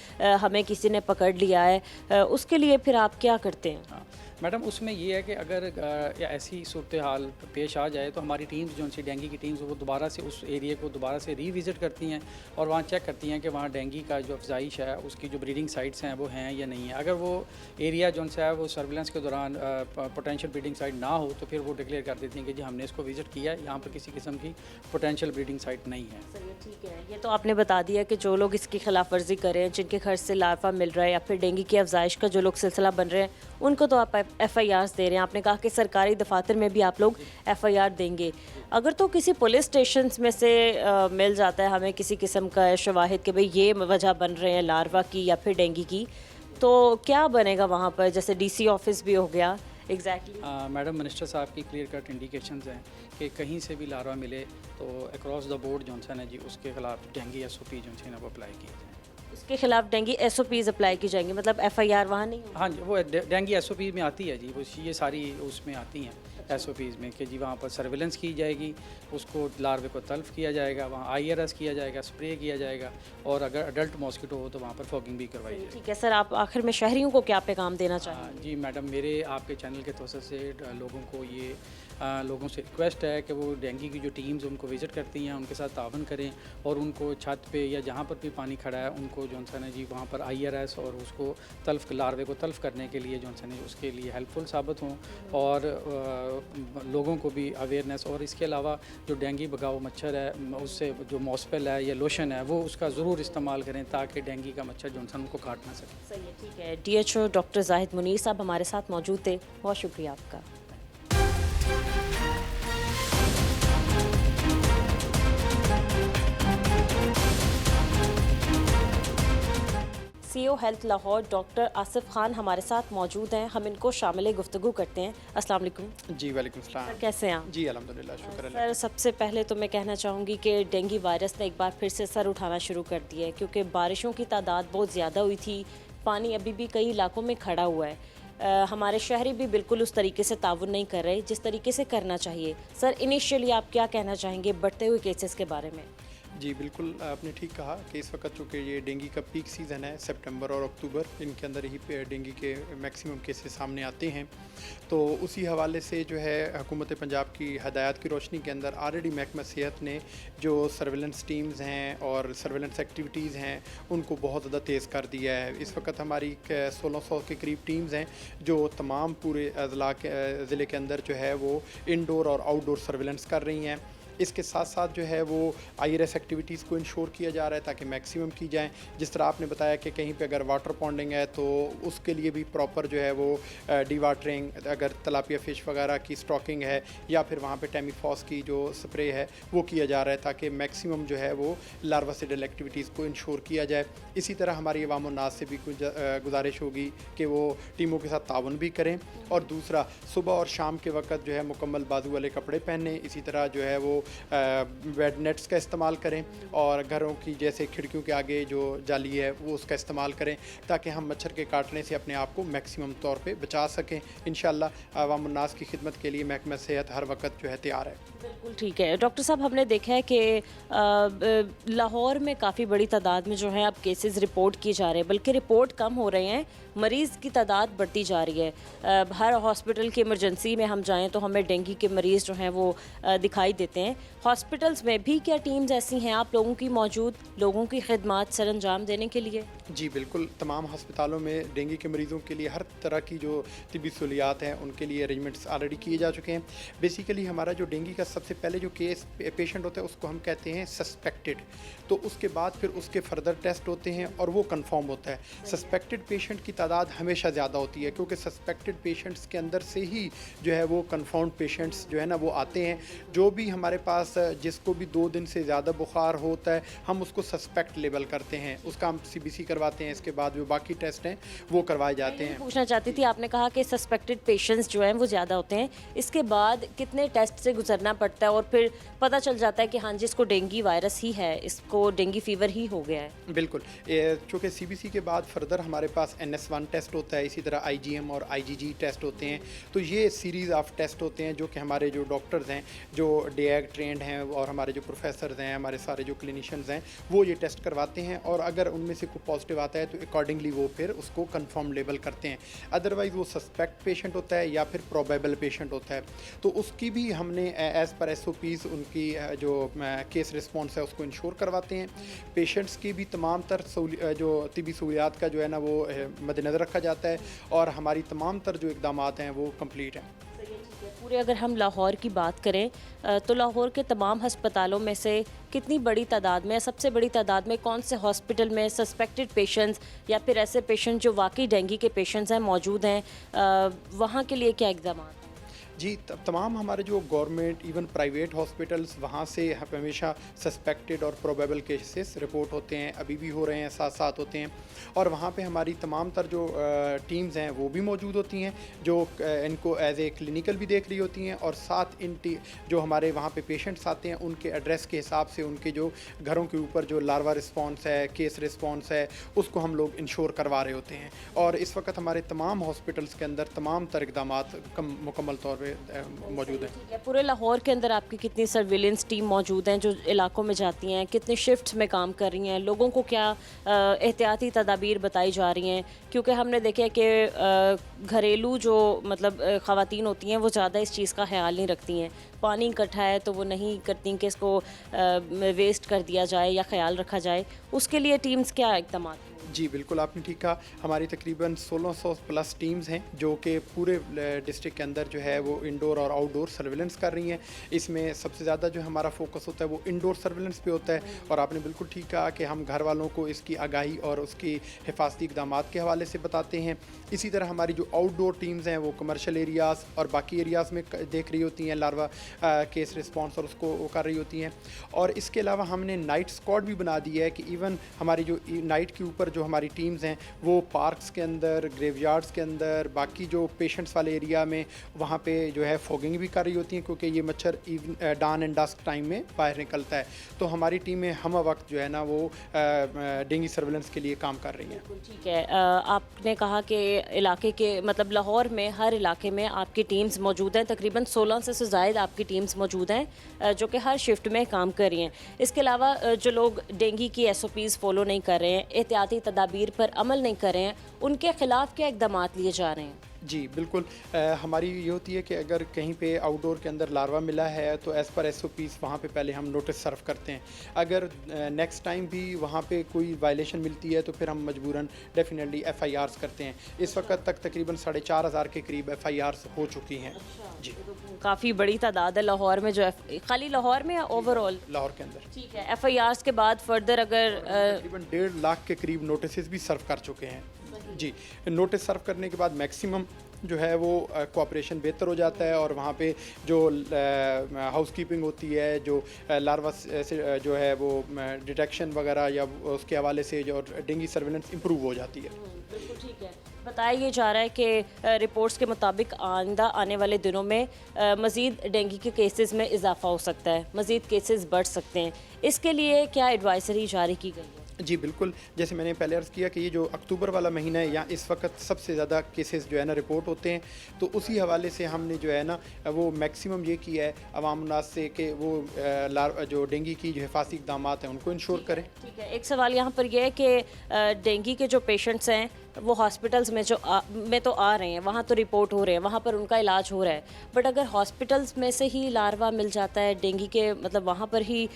हमें किसी ने पकड़ लिया है, उसके लिए फिर आप क्या करते हैं? हाँ मैडम, उसमें ये है कि अगर या ऐसी सूरत हाल पेश आ जाए तो हमारी टीम्स जो सी डेंगी की टीम्स वो दोबारा से उस एरिया को दोबारा से रीविज़िट करती हैं और वहाँ चेक करती हैं कि वहाँ डेंगी का जो अफजाइश है उसकी जो ब्रीडिंग साइट्स हैं वो हैं या नहीं है। अगर वो एरिया जो सा है वो सर्विलेंस के दौरान पोटेंशियल ब्रीडिंग साइट ना हो तो फिर वो डिक्लेयर कर देती हैं कि जी हमने इसको विज़िट किया है, यहाँ पर किसी किस्म की पोटेंशियल ब्रीडिंग साइट नहीं है। सही है, ठीक है। ये तो आपने बता दिया कि जो लोग इसकी खिलाफ वर्जी करें, जिनके घर से लार्वा मिल रहा है या फिर डेंगी की अफजाइश का जो लोग सिलसिला बन रहे हैं, उनको तो आप FIRs दे रहे हैं। आपने कहा कि सरकारी दफातर में भी आप लोग FIR देंगे। अगर तो किसी पुलिस स्टेशन में से मिल जाता है हमें किसी किस्म का शवाहिद कि भाई ये वजह बन रहे हैं लार्वा की या फिर डेंगी की, तो क्या बनेगा वहाँ पर? जैसे DC ऑफिस भी हो गया। एग्जैक्टली मैडम, मिनिस्टर साहब की क्लियर कट इंडिकेशंस हैं कि कहीं से भी लार्वा मिले तो अक्रॉस द बोर्ड जो है ना जी उसके खिलाफ डेंगी SOP जो है ना वो अप्लाई किए जाए। उसके खिलाफ डेंगी SOPs अप्लाई की जाएंगी, मतलब FIR वहाँ नहीं होगी? हाँ जी, वो डेंगी SOP में आती है जी, वो ये सारी उसमें आती हैं SOPs में कि जी वहाँ पर सर्विलेंस की जाएगी, उसको लार्वे को तल्फ किया जाएगा, वहाँ IRS किया जाएगा, स्प्रे किया जाएगा, और अगर अडल्ट मॉस्किटो हो तो वहाँ पर फॉगिंग भी करवाई जाएगी। ठीक है सर, आप आखिर में शहरियों को क्या पैगाम देना चाहेंगे? जी मैडम, मेरे आपके चैनल के तौर से लोगों को ये लोगों से रिक्वेस्ट है कि वो डेंगी की जो टीम्स उनको विज़िट करती हैं उनके साथ तावन करें और उनको छत पे या जहाँ पर भी पानी खड़ा है उनको जो है ना जी वहाँ पर IRS और उसको तल्फ लार्वे को तल्फ करने के लिए जो है ना उसके लिए हेल्पफुल साबित हों और लोगों को भी अवेयरनेस। और इसके अलावा जो डेंगी भगाओ मच्छर है उससे जो मॉस्पेल है या लोशन है वो उसका ज़रूर इस्तेमाल करें ताकि डेंगी का मच्छर जो है उनको काट ना सके। सही है, ठीक है। DHO डॉक्टर जाहिद मुनीर साहब हमारे साथ मौजूद थे, बहुत शुक्रिया आपका। CEO health Lahore doctor Asif Khan हमारे साथ मौजूद हैं, हम इनको शामिल गुफ्तगू करते हैं। अस्सलाम वालेकुम। जी वालेकुम सलाम। सर, कैसे हैं आप? जी अल्हम्दुलिल्लाह, शुक्र अल्लाह। सर, सबसे पहले तो मैं कहना चाहूँगी कि डेंगी वायरस ने एक बार फिर से सर उठाना शुरू कर दिया है क्योंकि बारिशों की तादाद बहुत ज़्यादा हुई थी, पानी अभी भी कई इलाकों में खड़ा हुआ है। हमारे शहरी भी बिल्कुल उस तरीके से ताउन नहीं कर रहे जिस तरीके से करना चाहिए। सर, इनिशियली आप क्या कहना चाहेंगे बढ़ते हुए केसेस के बारे में? जी बिल्कुल, आपने ठीक कहा कि इस वक्त चूँकि ये डेंगी का पीक सीज़न है, सितंबर और अक्टूबर, इनके अंदर ही डेंगी के मैक्सिमम केसेस सामने आते हैं। तो उसी हवाले से जो है हुकूमत पंजाब की हदायत की रोशनी के अंदर ऑलरेडी महकमा सेहत ने जो सर्विलेंस टीम्स हैं और सर्विलेंस एक्टिविटीज़ हैं उनको बहुत ज़्यादा तेज़ कर दिया है। इस वक्त हमारी 1600 के करीब टीम्स हैं जो तमाम पूरे अजला के ज़िले के अंदर जो है वो इनडोर और आउटडोर सर्विलेंस कर रही हैं। इसके साथ साथ जो है वो IRS एक्टिविटीज़ को इंश्योर किया जा रहा है ताकि मैक्सिमम की जाएँ। जिस तरह आपने बताया कि कहीं पे अगर वाटर पॉन्डिंग है तो उसके लिए भी प्रॉपर जो है वो डीवाटरिंग, अगर तलापिया फ़िश वगैरह की स्टॉकिंग है या फिर वहाँ पे टेमीफॉस की जो स्प्रे है वो किया जा रहा है ताकि मैक्सिमम जो है वो लार्वासिडल एक्टिविटीज़ को इंश्योर किया जाए। इसी तरह हमारी अवाम और नास से भी कुछ गुजारिश होगी कि वो टीमों के साथ ताउन भी करें, और दूसरा सुबह और शाम के वक्त जो है मुकम्मल बाजू वाले कपड़े पहने, इसी तरह जो है वो बेड नेट्स का इस्तेमाल करें और घरों की जैसे खिड़कियों के आगे जो जाली है वो उसका इस्तेमाल करें ताकि हम मच्छर के काटने से अपने आप को मैक्सिमम तौर पे बचा सकें। इंशाअल्लाह अवाम और नास की खिदमत के लिए महकमा सेहत हर वक्त जो है तैयार है। बिल्कुल ठीक है। डॉक्टर साहब, हमने देखा है कि लाहौर में काफ़ी बड़ी तादाद में जो है अब केसेस रिपोर्ट किए जा रहे हैं, बल्कि रिपोर्ट कम हो रहे हैं, मरीज़ की तादाद बढ़ती जा रही है। हर हॉस्पिटल की इमरजेंसी में हम जाएं तो हमें डेंगू के मरीज़ जो हैं वो दिखाई देते हैं। हॉस्पिटल्स में भी क्या टीम्स ऐसी हैं आप लोगों की मौजूद, लोगों की खिदमत सर अंजाम देने के लिए? जी बिल्कुल, तमाम हस्पतालों में डेंगू के मरीज़ों के लिए हर तरह की जो तिब्बी सहूलियात हैं उनके लिए अरेंजमेंट्स ऑलरेडी किए जा चुके हैं। बेसिकली हमारा जो डेंगू का सबसे पहले जो केस पेशेंट होता है उसको हम कहते हैं सस्पेक्टेड, तो उसके बाद फिर उसके फर्दर टेस्ट होते हैं और वो कंफर्म होता है। सस्पेक्टेड पेशेंट की तादाद हमेशा ज़्यादा होती है क्योंकि सस्पेक्टेड पेशेंट्स के अंदर से ही जो है वो कन्फर्म्ड पेशेंट्स जो है ना वो आते हैं। जो भी हमारे पास जिसको भी 2 दिन से ज़्यादा बुखार होता है हम उसको सस्पेक्ट लेबल करते हैं, उसका हम CBC करवाते हैं, इसके बाद जो बाकी टेस्ट हैं वो करवाए जाते हैं। पूछना चाहती थी, आपने कहा कि सस्पेक्टेड पेशेंट्स जो हैं वो ज़्यादा होते हैं, इसके बाद कितने टेस्ट से गुजरना पड़ता है और फिर पता चल जाता है कि हाँ जी इसको डेंगू वायरस ही है, इसको डेंगू फीवर ही हो गया है? बिल्कुल, चूँकि CBC के बाद फर्दर हमारे पास NS1 टेस्ट होता है, इसी तरह IgM और IgG टेस्ट होते हैं। तो ये सीरीज़ ऑफ टेस्ट होते हैं जो कि हमारे जो डॉक्टर्स हैं जो DAG ट्रेंड हैं और हमारे जो प्रोफेसर्स हैं, हमारे सारे जो क्लिनिशियंस हैं वो ये टेस्ट करवाते हैं, और अगर उनमें से कोई पॉजिटिव आता है तो अकॉर्डिंगली वो फिर उसको कंफर्म लेबल करते हैं। अदरवाइज़ वो सस्पेक्ट पेशेंट होता है या फिर प्रोबेबल पेशेंट होता है, तो उसकी भी हमने एज़ पर SOPs उनकी जो केस रिस्पॉन्स है उसको इंश्योर करवाते हैं। पेशेंट्स की भी तमाम तर जो तिब्बी सहूलियात का जो है ना वो मद्देनज़र रखा जाता है और हमारी तमाम तर जो इक़दामात हैं वो कंप्लीट हैं। पूरे अगर हम लाहौर की बात करें तो लाहौर के तमाम हस्पतालों में से कितनी बड़ी तादाद में, सबसे बड़ी तादाद में कौन से हॉस्पिटल में सस्पेक्टेड पेशेंट्स या फिर ऐसे पेशेंट जो वाकई डेंगू के पेशेंट्स हैं मौजूद हैं, वहाँ के लिए क्या इक़दाम हैं? जी, तमाम हमारे जो गवर्नमेंट इवन प्राइवेट हॉस्पिटल्स वहाँ से हमेशा सस्पेक्टेड और प्रोबेबल केसेस रिपोर्ट होते हैं, अभी भी हो रहे हैं, साथ साथ होते हैं, और वहाँ पे हमारी तमाम तर जो टीम्स हैं वो भी मौजूद होती हैं जो इनको एज ए क्लिनिकल भी देख रही होती हैं, और साथ इन जो हमारे वहाँ पे पेशेंट्स आते हैं उनके एड्रेस के हिसाब से उनके जो घरों के ऊपर जो लार्वा रिस्पॉन्स है, केस रिस्पॉन्स है, उसको हम लोग इंश्योर करवा रहे होते हैं। और इस वक्त हमारे तमाम हॉस्पिटल्स के अंदर तमाम तर इक़दामात मुकम्मल तौर पर मौजूद है। पूरे लाहौर के अंदर आपकी कितनी सर्विलेंस टीम मौजूद हैं जो इलाकों में जाती हैं, कितने शिफ्ट्स में काम कर रही हैं, लोगों को क्या एहतियाती तदाबीर बताई जा रही हैं? क्योंकि हमने देखा है कि घरेलू जो मतलब ख़वातीन होती हैं वो ज़्यादा इस चीज़ का ख्याल नहीं रखती हैं, पानी इकट्ठा है तो वो नहीं करती कि इसको वेस्ट कर दिया जाए या ख्याल रखा जाए, उसके लिए टीम्स क्या इक़दाम? जी बिल्कुल, आपने ठीक कहा। हमारी तकरीबन 1600 प्लस टीम्स हैं जो कि पूरे डिस्ट्रिक्ट के अंदर जो है वो इंडोर और आउटडोर सर्विलेंस कर रही हैं। इसमें सबसे ज़्यादा जो हमारा फोकस होता है वो इंडोर सर्विलेंस पे होता है, और आपने बिल्कुल ठीक कहा कि हम घर वालों को इसकी आगाही और उसकी हिफाजती इक़दामात के हवाले से बताते हैं। इसी तरह हमारी जो आउटडोर टीम्स हैं वो कमर्शियल एरियाज़ और बाकी एरियाज़ में देख रही होती हैं, लार्वा केस रिस्पॉन्स और उसको वो कर रही होती हैं। और इसके अलावा हमने नाइट स्क्वाड भी बना दी है कि इवन हमारी जो नाइट के ऊपर जो हमारी टीम्स हैं वो पार्क्स के अंदर, ग्रेवयार्ड्स के अंदर, बाकी जो पेशेंट्स वाले एरिया में वहाँ पे जो है फॉगिंग भी कर रही होती हैं क्योंकि ये मच्छर डान एंड डस्क टाइम में बाहर निकलता है। तो हमारी टीमें हम वक्त जो है ना वो डेंगू सर्विलेंस के लिए काम कर रही हैं। ठीक है, आपने कहा कि इलाके के मतलब लाहौर में हर इलाके में आपकी टीम्स मौजूद हैं, तकरीबन 16 से ज़ायद आपकी टीम्स मौजूद हैं जो कि हर शिफ्ट में काम कर रही हैं। इसके अलावा जो लोग डेंगू की SOPs फॉलो नहीं कर रहे हैं, एहतियाती तदाबीर पर अमल नहीं कर रहे हैं, उनके ख़िलाफ़ क्या इक़दाम लिए जा रहे हैं? जी बिल्कुल। हमारी ये होती है कि अगर कहीं पे आउटडोर के अंदर लार्वा मिला है तो एज़ पर SOPs वहाँ पे पहले हम नोटिस सर्व करते हैं। अगर नेक्स्ट टाइम भी वहाँ पे कोई वायलेशन मिलती है तो फिर हम मजबूरन डेफिनेटली FIRs करते हैं। इस वक्त तक तकरीबन 4,500 के करीब FIRs हो चुकी हैं। जी काफ़ी बड़ी तादाद है लाहौर में जो खाली लाहौर में या ओवरऑल? लाहौर के अंदर ठीक है। FIRs के बाद फर्दर अगर तकरीबन 1.5 लाख के करीब नोटिस भी सर्व कर चुके हैं। जी नोटिस सर्व करने के बाद मैक्सिमम जो है वो कोऑपरेशन बेहतर हो जाता है और वहाँ पे जो हाउसकीपिंग होती है, जो लार्वा से जो है वो डिटेक्शन वगैरह या उसके हवाले से जो डेंगू सर्विलेंस इंप्रूव हो जाती है। बिल्कुल ठीक है। बताया ये जा रहा है कि रिपोर्ट्स के मुताबिक आइंदा आने वाले दिनों में मज़ीद डेंगू के केसेस में इजाफा हो सकता है, मज़ीद केसेस बढ़ सकते हैं। इसके लिए क्या एडवाइजरी जारी की गई है? जी बिल्कुल, जैसे मैंने पहले अर्ज़ किया कि ये जो अक्टूबर वाला महीना है या इस वक्त सबसे ज़्यादा केसेस जो है ना रिपोर्ट होते हैं, तो उसी हवाले से हमने जो है ना वो मैक्सिमम ये किया है अवाम उन्नास से कि वो जो डेंगू की जो हिफाजती इक़दाम हैं उनको इंश्योर करें। ठीक है। एक सवाल यहाँ पर यह है कि डेंगू के जो पेशेंट्स हैं वो हॉस्पिटल्स में में तो आ रहे हैं, वहाँ तो रिपोर्ट हो रहे हैं, वहाँ पर उनका इलाज हो रहा है, बट अगर हॉस्पिटल्स में से ही लार्वा मिल जाता है डेंगू के, मतलब वहाँ पर ही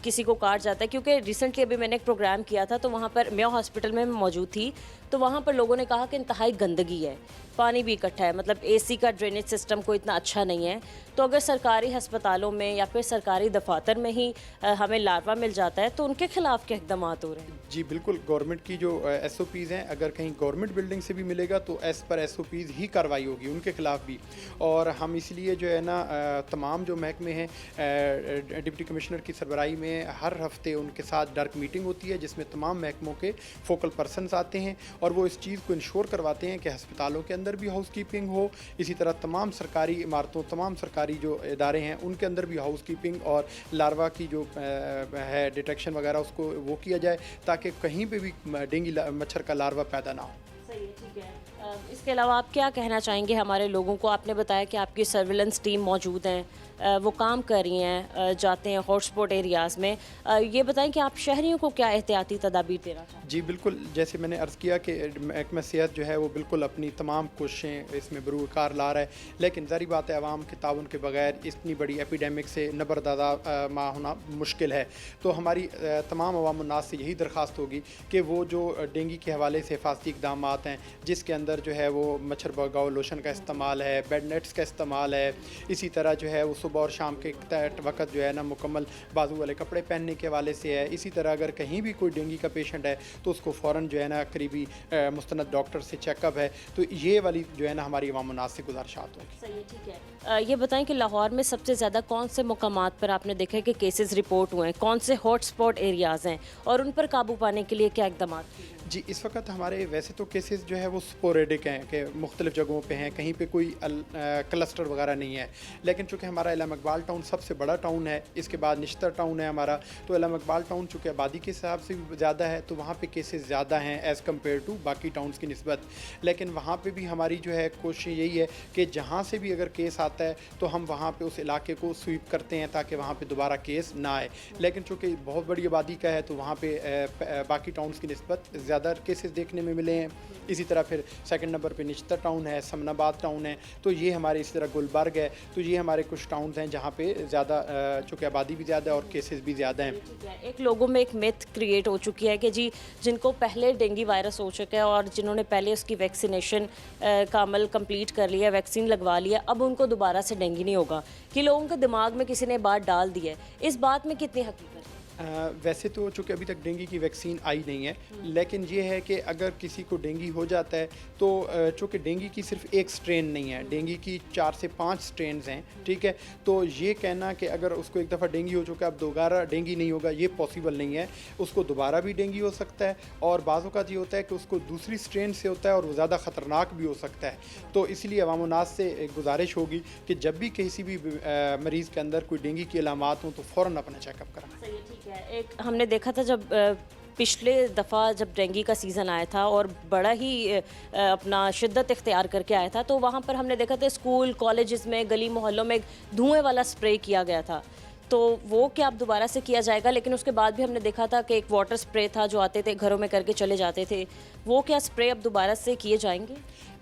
किसी को काट जाता है, क्योंकि रिसेंटली अभी मैंने एक प्रोग्राम किया था तो वहाँ पर मेयो हॉस्पिटल में मौजूद थी, तो वहाँ पर लोगों ने कहा कि इंतहाई गंदगी है, पानी भी इकट्ठा है, मतलब AC का ड्रेनेज सिस्टम कोई इतना अच्छा नहीं है। तो अगर सरकारी हस्पतालों में या फिर सरकारी दफातर में ही हमें लार्वा मिल जाता है तो उनके खिलाफ क्या इकदाम हो रहे हैं? जी बिल्कुल, गवर्नमेंट की जो SOPs हैं, अगर कहीं गवर्नमेंट बिल्डिंग से भी मिलेगा तो एज़ पर SOPs ही कार्रवाई होगी उनके खिलाफ भी। और हम इसलिए जो है ना तमाम जो महकमे हैं, डिप्टी कमिश्नर की सरबराही में हर हफ्ते उनके साथ डार्क मीटिंग होती है जिसमें तमाम महकमों के फोकल पर्सनस आते हैं और वो इस चीज़ को इंश्योर करवाते हैं कि अस्पतालों के अंदर भी हाउस कीपिंग हो, इसी तरह तमाम सरकारी इमारतों, तमाम सरकारी जो इदारे हैं उनके अंदर भी हाउस कीपिंग और लार्वा की जो है डिटेक्शन वगैरह उसको वो किया जाए ताकि कहीं पे भी डेंगू मच्छर का लार्वा पैदा ना हो। सही है, ठीक है। इसके अलावा आप क्या कहना चाहेंगे हमारे लोगों को? आपने बताया कि आपकी सर्विलेंस टीम मौजूद हैं, वो काम कर रही हैं, जाते हैं हॉटस्पॉट एरियाज़ में। ये बताएं कि आप शहरियों को क्या एहतियाती तदाबीर देना चाहते हैं? जी बिल्कुल, जैसे मैंने अर्ज़ किया कि महकमा सेहत जो है वो बिल्कुल अपनी तमाम कोशिशें इसमें बरूकार ला रहा है, लेकिन ज़ाहिर बात है आवाम के ताउन के बगैर इतनी बड़ी एपिडेमिक से नबरदादा मा होना मुश्किल है। तो हमारी तमाम अवाम उन्नास से यही दरख्वास्त होगी कि वो जो डेंगू के हवाले से हिफाजती इक़दाम हैं जिसके अंदर जो है वो मच्छर भगाओ लोशन का इस्तेमाल है, बेड नेट्स का इस्तेमाल है, इसी तरह जो है वो सुबह और शाम के वक्त जो है ना मुकम्मल बाजू वाले कपड़े पहनने के हवाले से है। इसी तरह अगर कहीं भी कोई डेंगू का पेशेंट है तो उसको फ़ौरन जो है ना करीबी मुस्तनद डॉक्टर से चेकअप है। तो ये वाली जो है ना हमारी अवाम उन्नास से गुजारिशात होगी। सही है, ठीक है। ये बताएं कि लाहौर में सबसे ज़्यादा कौन से मुकामात पर आपने देखा है कि केसेस रिपोर्ट हुए हैं, कौन से हॉट स्पॉट एरियाज़ हैं और उन पर काबू पाने के लिए क्या इकदाम किए हैं? जी इस वक्त हमारे वैसे तो केसेस जो है वो स्पोरेडिक हैं कि मुख्तलिफ़ जगहों पे हैं, कहीं पे कोई क्लस्टर वगैरह नहीं है, लेकिन चूँकि हमारा इलाम इकबाल टाउन सबसे बड़ा टाउन है, इसके बाद निश्तर टाउन है हमारा, तो इलाम इकबाल टाउन चूँकि आबादी के हिसाब से भी ज़्यादा है तो वहाँ पे केसेस ज़्यादा हैं एज़ कम्पेयर टू बाकी टाउन्स की निस्बत। लेकिन वहाँ पे भी हमारी जो है कोशिश यही है कि जहाँ से भी अगर केस आता है तो हम वहाँ पे उस इलाके को स्वीप करते हैं ताकि वहाँ पे दोबारा केस ना आए। लेकिन चूँकि बहुत बड़ी आबादी का है तो वहाँ पे बाकी टाउन्स की निस्बत ज़्यादा केसेस देखने में मिले हैं। इसी तरह फिर सेकंड नंबर पे निश्तर टाउन है, समनाबाद टाउन है, तो ये हमारे इसी तरह गुलबर्ग है, तो ये हमारे कुछ टाउन्स हैं जहाँ पे ज़्यादा चूँकि आबादी भी ज़्यादा है और केसेस भी ज़्यादा हैं। एक लोगों में एक मिथ क्रिएट हो चुकी है कि जी जिनको पहले डेंगू वायरस हो चुका है और जिन्होंने पहले उसकी वैक्सीनेशन का अमल कंप्लीट कर लिया, वैक्सीन लगवा लिया, अब उनको दोबारा से डेंगू नहीं होगा, कि लोगों के दिमाग में किसी ने बात डाल दी है। इस बात में कितनी हकीकत है? वैसे तो चूँकि अभी तक डेंगू की वैक्सीन आई नहीं है, लेकिन ये है कि अगर किसी को डेंगू हो जाता है तो चूँकि डेंगू की सिर्फ एक स्ट्रेन नहीं है, डेंगू की 4 से 5 स्ट्रेन्स हैं, ठीक है। तो ये कहना कि अगर उसको एक दफ़ा डेंगू हो चुका है अब दोबारा डेंगू नहीं होगा, ये पॉसिबल नहीं है। उसको दोबारा भी डेंगू हो सकता है और बाज़ औक़ात ये होता है कि उसको दूसरी स्ट्रेन से होता है और वो ज़्यादा ख़तरनाक भी हो सकता है। तो इसलिए अवाम उन्नास से एक गुजारिश होगी कि जब भी किसी भी मरीज़ के अंदर कोई डेंगू की अलामात हों तो फ़ौरन अपना चेकअप कराएं। सही है, ठीक है। एक हमने देखा था जब पिछले दफ़ा जब डेंगू का सीज़न आया था और बड़ा ही अपना शिद्दत इख्तियार करके आया था, तो वहाँ पर हमने देखा था स्कूल कॉलेजेस में गली मोहल्लों में धुएं वाला स्प्रे किया गया था, तो वो क्या अब दोबारा से किया जाएगा? लेकिन उसके बाद भी हमने देखा था कि एक वाटर स्प्रे था जो आते थे घरों में करके चले जाते थे, वो क्या स्प्रे अब दोबारा से किए जाएंगे?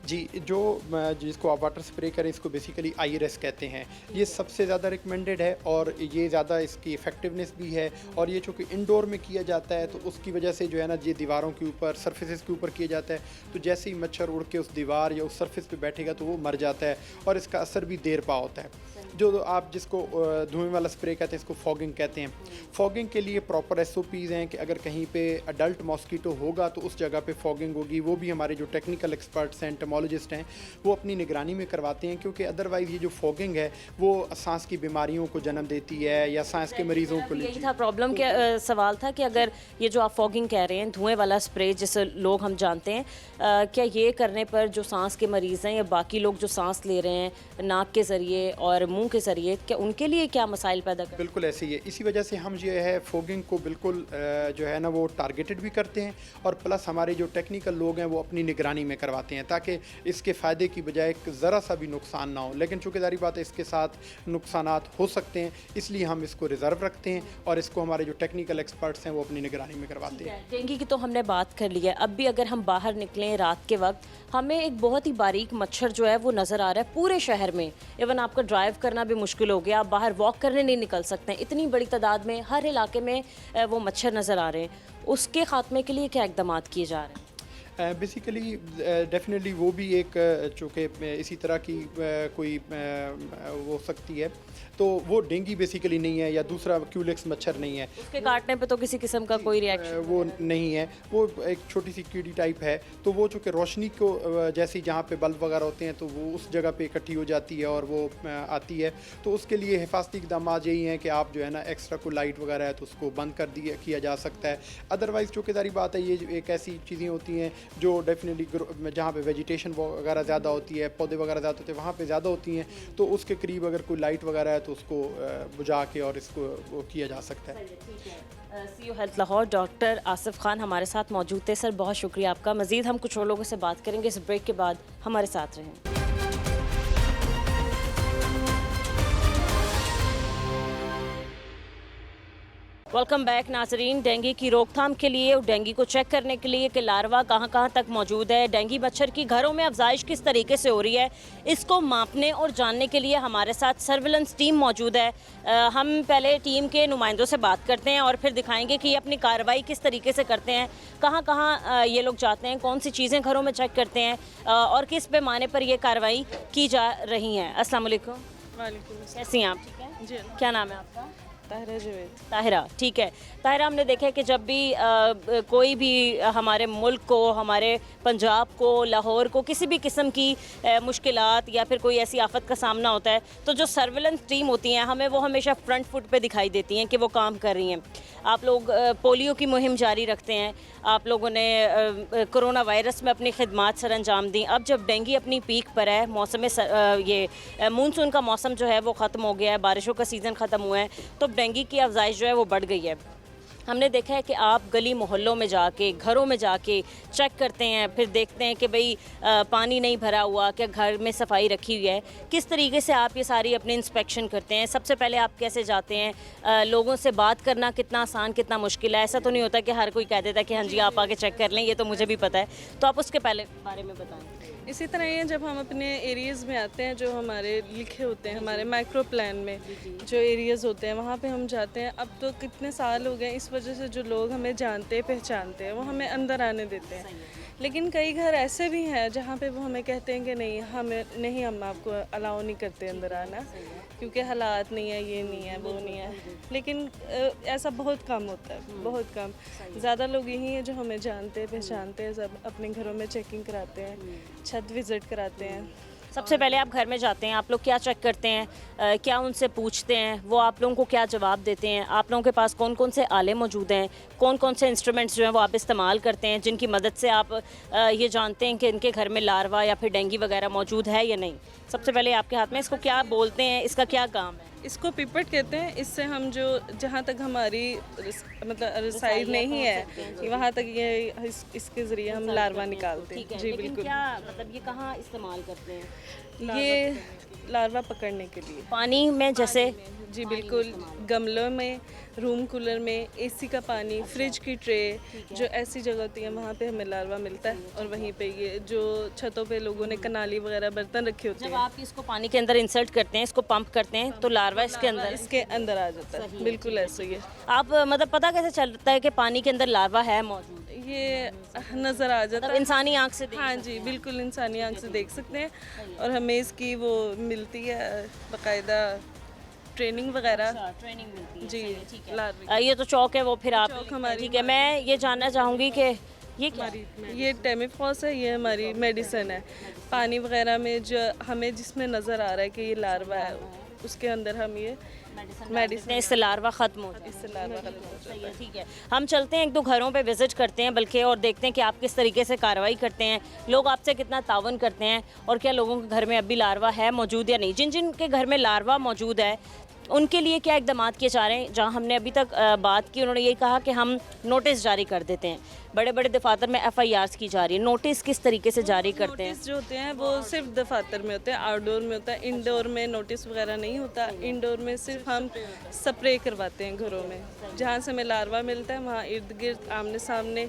जी, जो जिसको आप वाटर स्प्रे करें इसको बेसिकली IRS कहते हैं। ये सबसे ज़्यादा रिकमेंडेड है और ये ज़्यादा इसकी इफ़ेक्टिवनेस भी है, और ये चूँकि इंडोर में किया जाता है तो उसकी वजह से जो है ना, ये दीवारों के ऊपर, सरफेसेस के ऊपर किया जाता है, तो जैसे ही मच्छर उड़ के उस दीवार या उस सरफेस पे बैठेगा तो वो मर जाता है, और इसका असर भी देर पा होता है। जो आप जिसको धुएँ वाला स्प्रे कहते हैं, इसको फॉगिंग कहते हैं। फॉगिंग के लिए प्रॉपर SOPs हैं कि अगर कहीं पे अडल्ट मॉस्कीटो होगा तो उस जगह पे फॉगिंग होगी। वो भी हमारे जो टेक्निकल एक्सपर्ट्स हैं, एंटोमोलॉजिस्ट हैं, वो अपनी निगरानी में करवाते हैं, क्योंकि अदरवाइज़ ये जो फॉगिंग है वो सांस की बीमारियों को जन्म देती है या सांस के मरीज़ों को यही था प्रॉब्लम के सवाल था कि अगर ये जो आप फॉगिंग कह रहे हैं, धुएं वाला स्प्रे जिसे लोग हम जानते हैं, क्या ये करने पर जो सांस के मरीज़ हैं या बाकी लोग जो सांस ले रहे हैं नाक के ज़रिए और मुंह के ज़रिए, क्या उनके लिए क्या मसाइल पैदा कर? बिल्कुल ऐसे ही है। इसी वजह से हम जो है फॉगिंग को बिल्कुल जो है ना वो टारगेटेड भी करते हैं, और प्लस हमारे जो टेक्निकल लोग हैं वो अपनी निगरानी में करवाते हैं, ताकि इसके फ़ायदे की बजाय ज़रा सा भी नुकसान ना हो। लेकिन चूँकि ज़ाहिर बात है इसके साथ नुकसानात हो सकते हैं, इसलिए हम इसको रिज़र्व रखते हैं और इसको हमारे जो टेक्निकल एक्सपर्ट्स हैं वो अपनी निगरानी में करवाते हैं। डेंगू की तो हमने बात कर ली है। अब भी अगर हम बाहर निकलें रात के वक्त, हमें एक बहुत ही बारीक मच्छर जो है वो नज़र आ रहा है पूरे शहर में। इवन आपका ड्राइव करना भी मुश्किल हो गया, आप बाहर वॉक करने नहीं निकल सकते हैं, इतनी बड़ी तादाद में हर इलाके में वो मच्छर नज़र आ रहे हैं। उसके खात्मे के लिए क्या इकदाम किए जा रहे हैं? बेसिकली डेफिनेटली वो भी एक चूँकि इसी तरह की कोई हो सकती है, तो वो डेंगू बेसिकली नहीं है या दूसरा क्यूलेक्स मच्छर नहीं है। उसके काटने पे तो किसी किस्म का कोई रिएक्शन वो नहीं है, वो एक छोटी सी कीड़ी टाइप है। तो वो चूँकि रोशनी को जैसे जहाँ पे बल्ब वगैरह होते हैं तो वो उस जगह पे इकट्ठी हो जाती है और वो आती है। तो उसके लिए हिफाजती इकदाम यही हैं कि आप जो है ना एक्स्ट्रा को लाइट वगैरह है तो उसको बंद कर किया जा सकता है। अदरवाइज़ चूँकि सारी बात है, ये एक ऐसी चीज़ें होती हैं जो डेफिनेटली जहाँ पे वेजिटेशन वगैरह ज़्यादा होती है, पौधे वगैरह ज़्यादा होते हैं, वहाँ पे ज़्यादा होती हैं, तो उसके करीब अगर कोई लाइट वगैरह है तो उसको बुझा के और इसको वो किया जा सकता है। CEO health Lahore doctor Asif Khan हमारे साथ मौजूद थे। सर बहुत शुक्रिया आपका। मज़ीद हम कुछ और लोगों से बात करेंगे इस ब्रेक के बाद, हमारे साथ रहें। वेलकम बैक नाजरीन। डेंगू की रोकथाम के लिए और डेंगू को चेक करने के लिए कि लार्वा कहाँ कहाँ तक मौजूद है, डेंगू मच्छर की घरों में अफजाइश किस तरीके से हो रही है, इसको मापने और जानने के लिए हमारे साथ सर्विलेंस टीम मौजूद है। हम पहले टीम के नुमाइंदों से बात करते हैं और फिर दिखाएंगे कि ये अपनी कार्रवाई किस तरीके से करते हैं, कहाँ कहाँ ये लोग जाते हैं, कौन सी चीज़ें घरों में चेक करते हैं और किस पैमाने पर ये कार्रवाई की जा रही हैं। अस्सलाम वालेकुम। वालेकुम। कैसी हैं आप? ठीक है जी। क्या नाम है आपका? ताहिरा जावेद। ताहिरा, ठीक है। ताहिरा, हमने देखा है कि जब भी कोई भी हमारे मुल्क को, हमारे पंजाब को, लाहौर को किसी भी किस्म की मुश्किलात या फिर कोई ऐसी आफत का सामना होता है तो जो सर्विलेंस टीम होती हैं हमें वो हमेशा फ्रंट फुट पे दिखाई देती हैं कि वो काम कर रही हैं। आप लोग पोलियो की मुहिम जारी रखते हैं, आप लोगों ने कोरोना वायरस में अपनी खिदमात सर अंजाम दी। अब जब डेंगू अपनी पीक पर है, मौसम ये मानसून का मौसम जो है वो ख़त्म हो गया है, बारिशों का सीज़न ख़त्म हुआ है, तो डेंगू की अफजाइश जो है वो बढ़ गई है। हमने देखा है कि आप गली मोहल्लों में जाके, घरों में जाके चेक करते हैं, फिर देखते हैं कि भाई पानी नहीं भरा हुआ, क्या घर में सफाई रखी हुई है। किस तरीके से आप ये सारी अपनी इंस्पेक्शन करते हैं? सबसे पहले आप कैसे जाते हैं? लोगों से बात करना कितना आसान, कितना मुश्किल है? ऐसा तो नहीं होता कि हर कोई कह देता कि हाँ जी आप आके चेक कर लें, ये तो मुझे भी पता है। तो आप उसके पहले बारे में बताएं। इसी तरह ये जब हम अपने एरियाज़ में आते हैं, जो हमारे लिखे होते हैं हमारे माइक्रो प्लान में जो एरियाज़ होते हैं, वहाँ पे हम जाते हैं। अब तो कितने साल हो गए, इस वजह से जो लोग हमें जानते पहचानते हैं वो हमें अंदर आने देते हैं। लेकिन कई घर ऐसे भी हैं जहाँ पे वो हमें कहते हैं कि नहीं, हम आपको अलाउ नहीं करते अंदर आना, क्योंकि हालात नहीं है, ये नहीं है, वो नहीं है। लेकिन ऐसा बहुत कम होता है, बहुत कम। ज़्यादा लोग यही हैं जो हमें जानते पहचानते हैं, सब अपने घरों में चेकिंग कराते हैं, छत विज़िट कराते हैं। सबसे पहले आप घर में जाते हैं, आप लोग क्या चेक करते हैं? क्या उनसे पूछते हैं? वो आप लोगों को क्या जवाब देते हैं? आप लोगों के पास कौन कौन से आले मौजूद हैं? कौन कौन से इंस्ट्रूमेंट्स जो हैं वो आप इस्तेमाल करते हैं जिनकी मदद से आप ये जानते हैं कि इनके घर में लार्वा या फिर डेंगू वगैरह मौजूद है या नहीं? सबसे पहले आपके हाथ में इसको क्या बोलते हैं, इसका क्या काम है? इसको पिपट कहते हैं। इससे हम जो जहाँ तक हमारी मतलब साइड नहीं है, वहाँ तक ये इसके ज़रिए हम लार्वा निकालते हैं। जी लेकिन बिल्कुल। क्या मतलब ये कहाँ इस्तेमाल करते हैं? ये लार्वा पकड़ने के लिए पानी में जैसे जी बिल्कुल, गमलों में, रूम कूलर में, एसी का पानी, फ्रिज की ट्रे, जो ऐसी जगह होती है वहाँ पे हमें लार्वा मिलता है। और वहीं पे ये जो छतों पे लोगों ने कनाली वगैरह बर्तन रखे होते जब हैं, आप इसको पानी के अंदर इंसर्ट करते हैं, इसको पंप करते हैं, तो लार्वा इसके अंदर इसके अंदर आ जाता है। बिल्कुल ऐसे ही है। आप मतलब पता कैसे चलता है कि पानी के अंदर लार्वा है मौजूद? ये नज़र आ जाता मतलब है। इंसानी आंख से देख हाँ जी, बिल्कुल इंसानी आंख से देख सकते हैं। और हमें इसकी वो मिलती है बाकायदा ट्रेनिंग वगैरह। ट्रेनिंग मिलती है। जी, लार्वे ये तो चौक है, वो फिर आप चौक हमारी- ठीक है। मैं ये जानना चाहूँगी कि ये क्या है? ये टेमिफॉस है, ये हमारी मेडिसिन है। पानी वगैरह में जो हमें जिसमें नज़र आ रहा है कि ये लार्वा है, उसके अंदर हम ये मेडिसिन इससे लार्वा खत्म हो जाए। इससे लार्वा खत्म हो जाता है। सही है, ठीक है। हम चलते हैं, एक दो घरों पे विजिट करते हैं बल्कि, और देखते हैं कि आप किस तरीके से कार्रवाई करते हैं, लोग आपसे कितना तावन करते हैं, और क्या लोगों के घर में अभी लार्वा है मौजूद या नहीं। जिन जिन के घर में लार्वा मौजूद है उनके लिए क्या इकदाम किए जा रहे हैं। जहाँ हमने अभी तक बात की, उन्होंने यही कहा कि हम नोटिस जारी कर देते हैं। बड़े बड़े दफातर में FIRs की जा रही है। नोटिस किस तरीके से जारी करते हैं? नोटिस जो होते हैं वो सिर्फ दफातर में होते हैं, आउटडोर में होता है। इंडोर में नोटिस वगैरह नहीं होता। इंडोर में सिर्फ हम स्प्रे करवाते हैं घरों में। जहाँ से हमें लार्वा मिलता है वहाँ इर्द गिर्द आमने सामने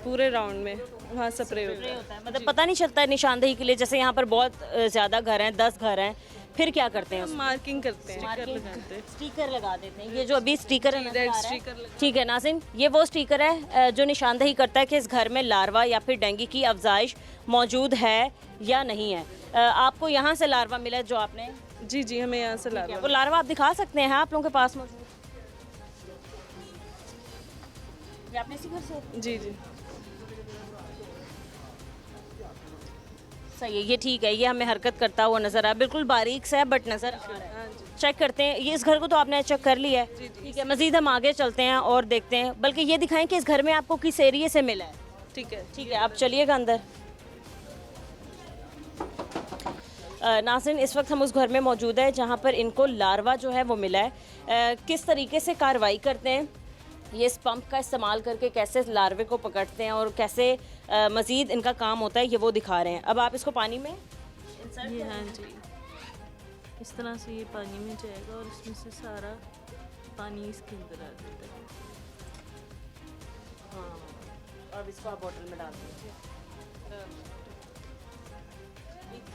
पूरे राउंड में वहाँ स्प्रे होता है। मतलब पता नहीं चलता है निशानदेही के लिए। जैसे यहाँ पर बहुत ज़्यादा घर हैं, 10 घर हैं, फिर क्या करते हैं? हम मार्किंग करते हैं, स्टिकर लगाते हैं। स्टिकर लगा देते हैं। ये जो अभी स्टिकर है नजर आ रेड रहा है, स्टिकर लगा- ठीक है नाज़रीन, ये वो स्टिकर है जो निशानदेही करता है कि इस घर में लार्वा या फिर डेंगू की अफजाइश मौजूद है या नहीं है। आपको यहाँ से लार्वा मिला है जो आपने, जी जी, हमें यहाँ से लार्वा। वो लार्वा आप दिखा सकते हैं आप लोगों के पास मौजूद? ये आपने इसी घर से? जी जी, सही है, ये ठीक है। ये हमें हरकत करता हुआ नजर आ, बिल्कुल बारीक सा है बट नजर आ रहा है। हाँ जी। चेक करते हैं। ये इस घर को तो आपने चेक कर लिया है, ठीक है। मजीद हम आगे चलते हैं और देखते हैं, बल्कि ये दिखाएं कि इस घर में आपको किस एरिया से मिला है। ठीक है। ठीक है, आप चलिएगा अंदर। नाज़रीन, इस वक्त हम उस घर में मौजूद है जहाँ पर इनको लार्वा जो है वो मिला है। किस तरीके से कार्रवाई करते हैं, ये इस पंप का इस्तेमाल करके कैसे लार्वे को पकड़ते हैं और कैसे मज़ीद इनका काम होता है, ये वो दिखा रहे हैं। अब आप इसको पानी में ये हाँ जी, इस तरह से ये पानी में जाएगा और इसमें से सारा पानी इसके अंदर आ जाता है। हाँ, अब इसको आप बोतल में डाल दीजिए।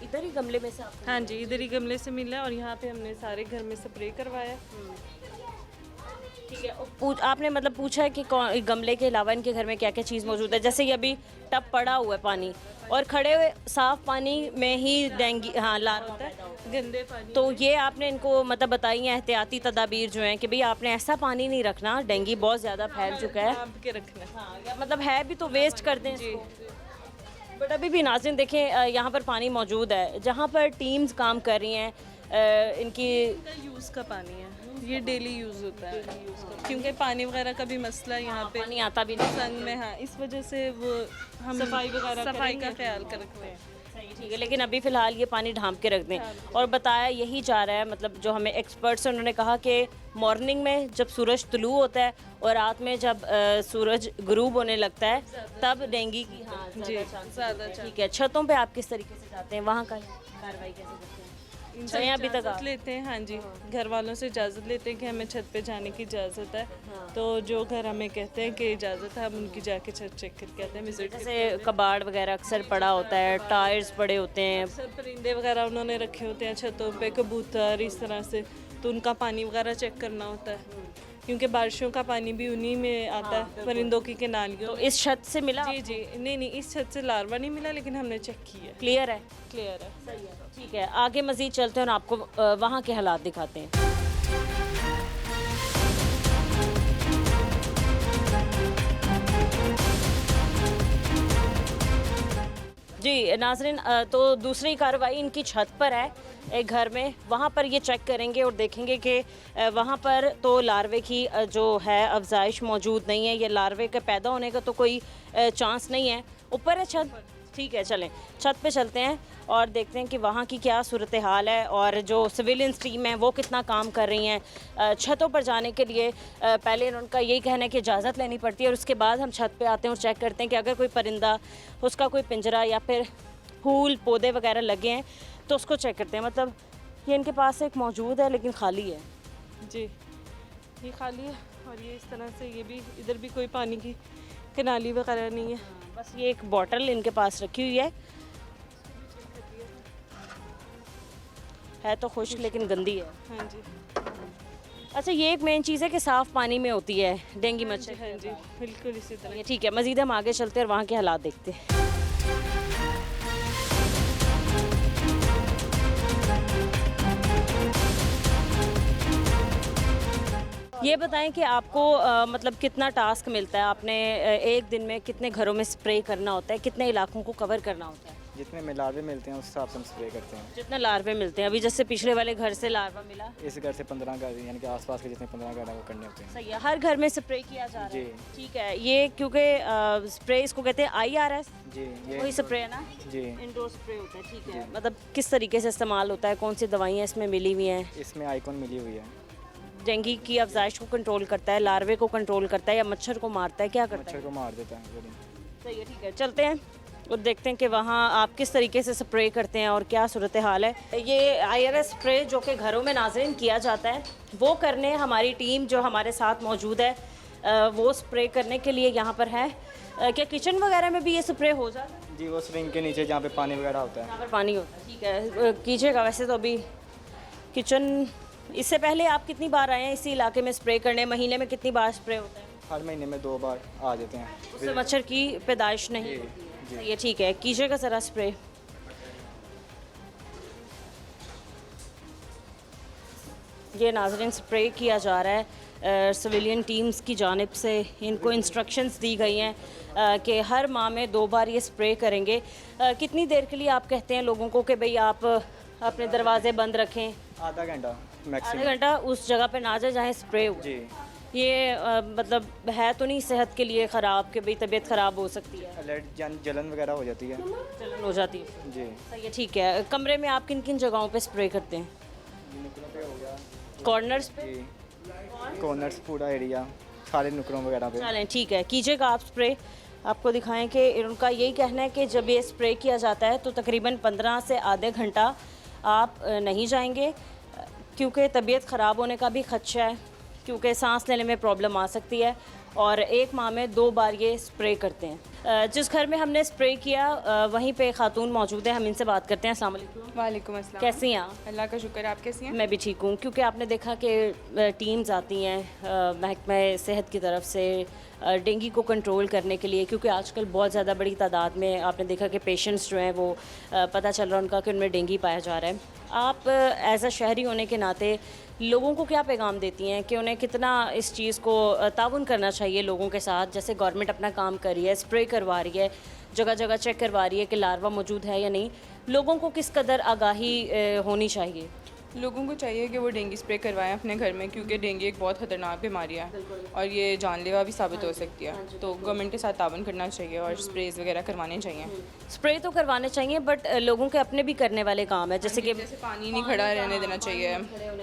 इधर ही गमले में से आप? हाँ जी, इधर ही गमले से मिला है और यहाँ पे हमने सारे घर में स्प्रे करवाया। ठीक है। और आपने मतलब पूछा है कि कौन गमले के अलावा इनके घर में क्या क्या चीज़ मौजूद है। जैसे ये अभी टब पड़ा हुआ है पानी, और खड़े हुए साफ पानी में ही डेंगू, हाँ, लार्वा होता है। गंदे पानी तो ये आपने इनको मतलब बताई हैं एहतियाती तदाबीर जो हैं कि भाई आपने ऐसा पानी नहीं रखना, डेंगू बहुत ज़्यादा फैल चुका है। ढाँप के रखना। हाँ, या मतलब है भी तो वेस्ट कर दें इसको। बट अभी भी नाज़रीन देखें, यहाँ पर पानी मौजूद है। जहाँ पर टीम्स काम कर रही हैं, इनकी यूज़ का पानी है, ये डेली यूज़ होता है क्योंकि पानी वगैरह का भी मसला है यहाँ पे पानी आता भी नहीं संग में। हाँ, इस वजह से वो हम सफाई वगैरह सफाई का ख्याल कर रखते हैं। सही, ठीक है। लेकिन अभी फ़िलहाल ये पानी ढांप के रख दें। और बताया यही जा रहा है, मतलब जो हमें एक्सपर्ट्स हैं उन्होंने कहा कि मॉर्निंग में जब सूरज तुलू होता है और रात में जब सूरज गुरूब होने लगता है तब डेंगू की जी, ज़्यादा ठीक है। छतों पे आप किस तरीके से जाते हैं, वहाँ का कार्रवाई कैसे करते हैं? इनसे अभी तक इजाज़त लेते हैं। हाँ जी, घर वालों से इजाज़त लेते हैं कि हमें छत पे जाने की इजाज़त है। तो जो घर हमें कहते हैं कि इजाज़त है, हम उनकी जाके छत चेक करके आते हैं, विजिट। जैसे कबाड़ वगैरह अक्सर पड़ा होता है, टायर्स पड़े होते हैं, अक्सर परिंदे वगैरह उन्होंने रखे होते हैं छतों पे, कबूतर इस तरह से, तो उनका पानी वगैरह चेक करना होता है क्योंकि बारिशों का पानी भी उन्हीं में आता है, परिंदों की नालियों। तो इस छत से मिला? जी जी, नहीं, इस छत से लार्वा नहीं मिला, लेकिन हमने चेक किया है, क्लियर है? क्लियर है। ठीक है, आगे मजीद चलते हैं और आपको वहाँ के हालात दिखाते हैं। जी नाजरीन, तो दूसरी कार्रवाई इनकी छत पर है एक घर में। वहाँ पर ये चेक करेंगे और देखेंगे कि वहाँ पर तो लार्वे की जो है अफजाइश मौजूद नहीं है, या लार्वे के पैदा होने का तो कोई चांस नहीं है। ऊपर है छत, ठीक है, चलें छत पे चलते हैं और देखते हैं कि वहाँ की क्या सूरत हाल है और जो सिविलियंस टीम है वो कितना काम कर रही हैं। छतों पर जाने के लिए पहले उनका यही कहना है कि इजाज़त लेनी पड़ती है और उसके बाद हम छत पे आते हैं और चेक करते हैं कि अगर कोई परिंदा, उसका कोई पिंजरा या फिर फूल पौधे वगैरह लगे हैं तो उसको चेक करते हैं। मतलब ये इनके पास एक मौजूद है लेकिन खाली है। जी ये खाली है और ये इस तरह से ये भी इधर भी कोई पानी की कनाली वगैरह नहीं है। बस ये एक बॉटल इनके पास रखी हुई है तो खुश्क लेकिन गंदी है। हाँ जी अच्छा, ये एक मेन चीज़ है कि साफ़ पानी में होती है डेंगू मच्छर। हाँ जी बिल्कुल इसी तरह। ये ठीक है, मज़ीद हम आगे चलते हैं और वहाँ के हालात देखते हैं। ये बताएं कि आपको मतलब कितना टास्क मिलता है, आपने एक दिन में कितने घरों में स्प्रे करना होता है, कितने इलाकों को कवर करना होता है? जितने में लार्वे मिलते हैं उस हिसाब से हम स्प्रे करते हैं। जितने लार्वे मिलते हैं, अभी जैसे पिछले वाले घर से लार्वा मिला, इस घर से 15 घर यानी कि आसपास के जितने 15 घर हैं वो करने होते हैं। सही है, हर घर में स्प्रे किया जा रहा है। जी। ठीक है, ये क्योंकि स्प्रे इसको कहते हैं IRS, जी ये वही स्प्रे है ना? जी इंडोर स्प्रे होता है। ठीक है, मतलब किस तरीके से इस्तेमाल होता है, कौन सी दवाइयाँ इसमें मिली हुई हैं? इसमें आइकॉन मिली हुई है। डेंगू की अफजाइश को कंट्रोल करता है, लार्वे को कंट्रोल करता है या मच्छर को मारता है, क्या करता मच्छर है? को मार देता है वो। सही है, ठीक है, चलते हैं और देखते हैं कि वहाँ आप किस तरीके से स्प्रे करते हैं और क्या सूरत हाल है। ये IRS स्प्रे जो कि घरों में नाज़रीन किया जाता है, वो करने हमारी टीम जो हमारे साथ मौजूद है वो स्प्रे करने के लिए यहाँ पर है। क्या किचन वगैरह में भी ये स्प्रे हो जाता है? जी वो स्विंग के नीचे जहाँ पे पानी वगैरह होता है। यहाँ पर पानी होता है। ठीक है, कीजिएगा। वैसे तो अभी किचन, इससे पहले आप कितनी बार आए हैं इसी इलाके में स्प्रे करने? महीने में कितनी बार स्प्रे होता है? हर महीने में 2 बार आ जाते हैं। उससे मच्छर की पैदाइश नहीं होती है। ये ठीक है, कीजिएगा ज़रा स्प्रे। ये नाज़रीन स्प्रे किया जा रहा है सिविलियन टीम्स की जानिब से। इनको इंस्ट्रक्शंस दी गई हैं कि हर माह में 2 बार ये स्प्रे करेंगे। कितनी देर के लिए आप कहते हैं लोगों को कि भाई आप अपने दरवाजे बंद रखें? आधा घंटा आधा मैक्सिमम। घंटा उस जगह पे ना जाए जहाँ स्प्रे हो। जी ये मतलब है तो नहीं सेहत के लिए ख़राब कि भाई तबीयत ख़राब हो सकती है, अलर्ट जलन वगैरह हो जाती है। जलन हो जाती है? जी सही है, ठीक है। कमरे में आप किन किन जगहों पे स्प्रे करते हैं? नुकरों पे हो गया। कॉर्नर्स पे? जी कॉर्नर्स पूरा एरिया सारे नुकरों वगैरह पे। चलें, ठीक है, कीजिएगा आप स्प्रे। आपको दिखाएं कि उनका यही कहना है कि जब ये स्प्रे किया जाता है तो तकरीबन 15 से आधे घंटा आप नहीं जाएंगे क्योंकि तबीयत ख़राब होने का भी खदशा है, क्योंकि सांस लेने में प्रॉब्लम आ सकती है। और एक माह में 2 बार ये स्प्रे करते हैं। जिस घर में हमने स्प्रे किया वहीं पे खातून मौजूद है, हम इनसे बात करते हैं। अस्सलाम वालेकुम। वालेकुम अस्सलाम। कैसी हैं आप? अल्लाह का शुक्र, आप कैसी हैं? मैं भी ठीक हूँ। क्योंकि आपने देखा कि टीम्स आती हैं महकमा सेहत की तरफ से डेंगू को कंट्रोल करने के लिए, क्योंकि आजकल बहुत ज़्यादा बड़ी तादाद में आपने देखा कि पेशेंट्स जो हैं वो पता चल रहा है उनका कि उनमें डेंगू पाया जा रहा है। आप एज अ शहरी होने के नाते लोगों को क्या पैगाम देती हैं कि उन्हें कितना इस चीज़ को ताउन करना चाहिए लोगों के साथ? जैसे गवर्नमेंट अपना काम कर रही है, स्प्रे करवा रही है, जगह जगह चेक करवा रही है कि लार्वा मौजूद है या नहीं, लोगों को किस कदर आगाही होनी चाहिए? लोगों को चाहिए कि वो डेंगू स्प्रे करवाएं अपने घर में, क्योंकि डेंगू एक बहुत ख़तरनाक बीमारी है और ये जानलेवा भी साबित हो सकती है। तो गवर्नमेंट के साथ तावन करना चाहिए और स्प्रेज वगैरह करवाने चाहिए। स्प्रे तो करवाने चाहिए, बट लोगों के अपने भी करने वाले काम है, जैसे कि जैसे पानी नहीं खड़ा रहने देना चाहिए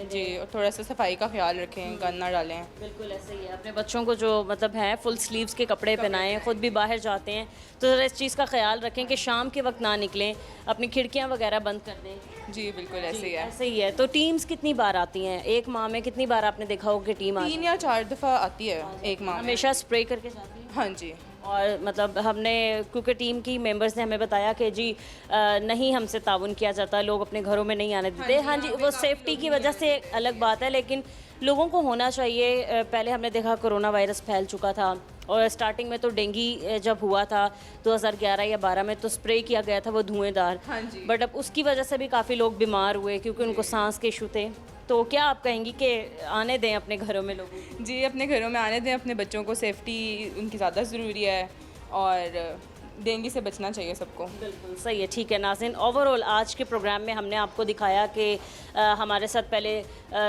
जी, और थोड़ा सा सफाई का ख्याल रखें, गंद ना डालें। बिल्कुल ऐसे ही है। अपने बच्चों को जो मतलब है फुल स्लीव्स के कपड़े पहनाएं, ख़ुद भी बाहर जाते हैं तो ज़रा इस चीज़ का ख्याल रखें कि शाम के वक्त ना निकलें, अपनी खिड़कियां वगैरह बंद कर दें। जी बिल्कुल ऐसे ही है। ऐसे ही है। तो टीम्स कितनी बार आती हैं एक माह में? कितनी बार आपने देखा होगा कि टीम आती 3 या 4 दफ़ा आती है एक माह है? में। हमेशा स्प्रे करके जाती है? हाँ जी। और मतलब हमने, क्योंकि टीम की मेंबर्स ने हमें बताया कि जी नहीं हमसे ताउन किया जाता, लोग अपने घरों में नहीं आने देते। हाँ जी, वो सेफ्टी की वजह से अलग बात है, लेकिन लोगों को होना चाहिए। पहले हमने देखा कोरोना वायरस फैल चुका था और स्टार्टिंग में तो डेंगू जब हुआ था 2011 या 12 में तो स्प्रे किया गया था वो धुएंदार। हाँ जी। बट अब उसकी वजह से भी काफ़ी लोग बीमार हुए क्योंकि उनको सांस के इशू थे। तो क्या आप कहेंगी कि आने दें अपने घरों में लोगों को? जी अपने घरों में आने दें, अपने बच्चों को सेफ्टी उनकी ज़्यादा ज़रूरी है और डेंगू से बचना चाहिए सबको। बिल्कुल सही है, ठीक है। नाज़रीन, ओवरऑल आज के प्रोग्राम में हमने आपको दिखाया कि हमारे साथ पहले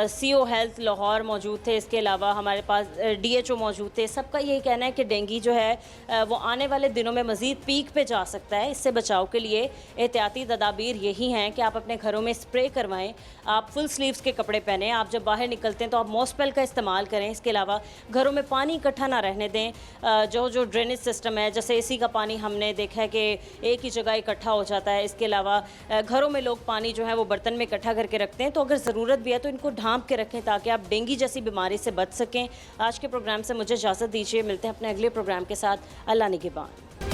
CO हेल्थ लाहौर मौजूद थे, इसके अलावा हमारे पास DHO मौजूद थे। सबका यही कहना है कि डेंगू जो है वो आने वाले दिनों में मज़ीद पीक पे जा सकता है। इससे बचाव के लिए एहतियाती तदाबीर यही हैं कि आप अपने घरों में स्प्रे करवाएं, आप फुल स्लीव्स के कपड़े पहनें, आप जब बाहर निकलते हैं तो आप मॉस्पेल का इस्तेमाल करें। इसके अलावा घरों में पानी इकट्ठा ना रहने दें। जो ड्रेनेज सिस्टम है, जैसे AC का पानी हमने देखा है कि एक ही जगह इकट्ठा हो जाता है। इसके अलावा घरों में लोग पानी जो है वो बर्तन में इकट्ठा करके रखते सकते हैं, तो अगर ज़रूरत भी है तो इनको ढांप के रखें ताकि आप डेंगू जैसी बीमारी से बच सकें। आज के प्रोग्राम से मुझे इजाज़त दीजिए, मिलते हैं अपने अगले प्रोग्राम के साथ। अल्लाह निगहबान।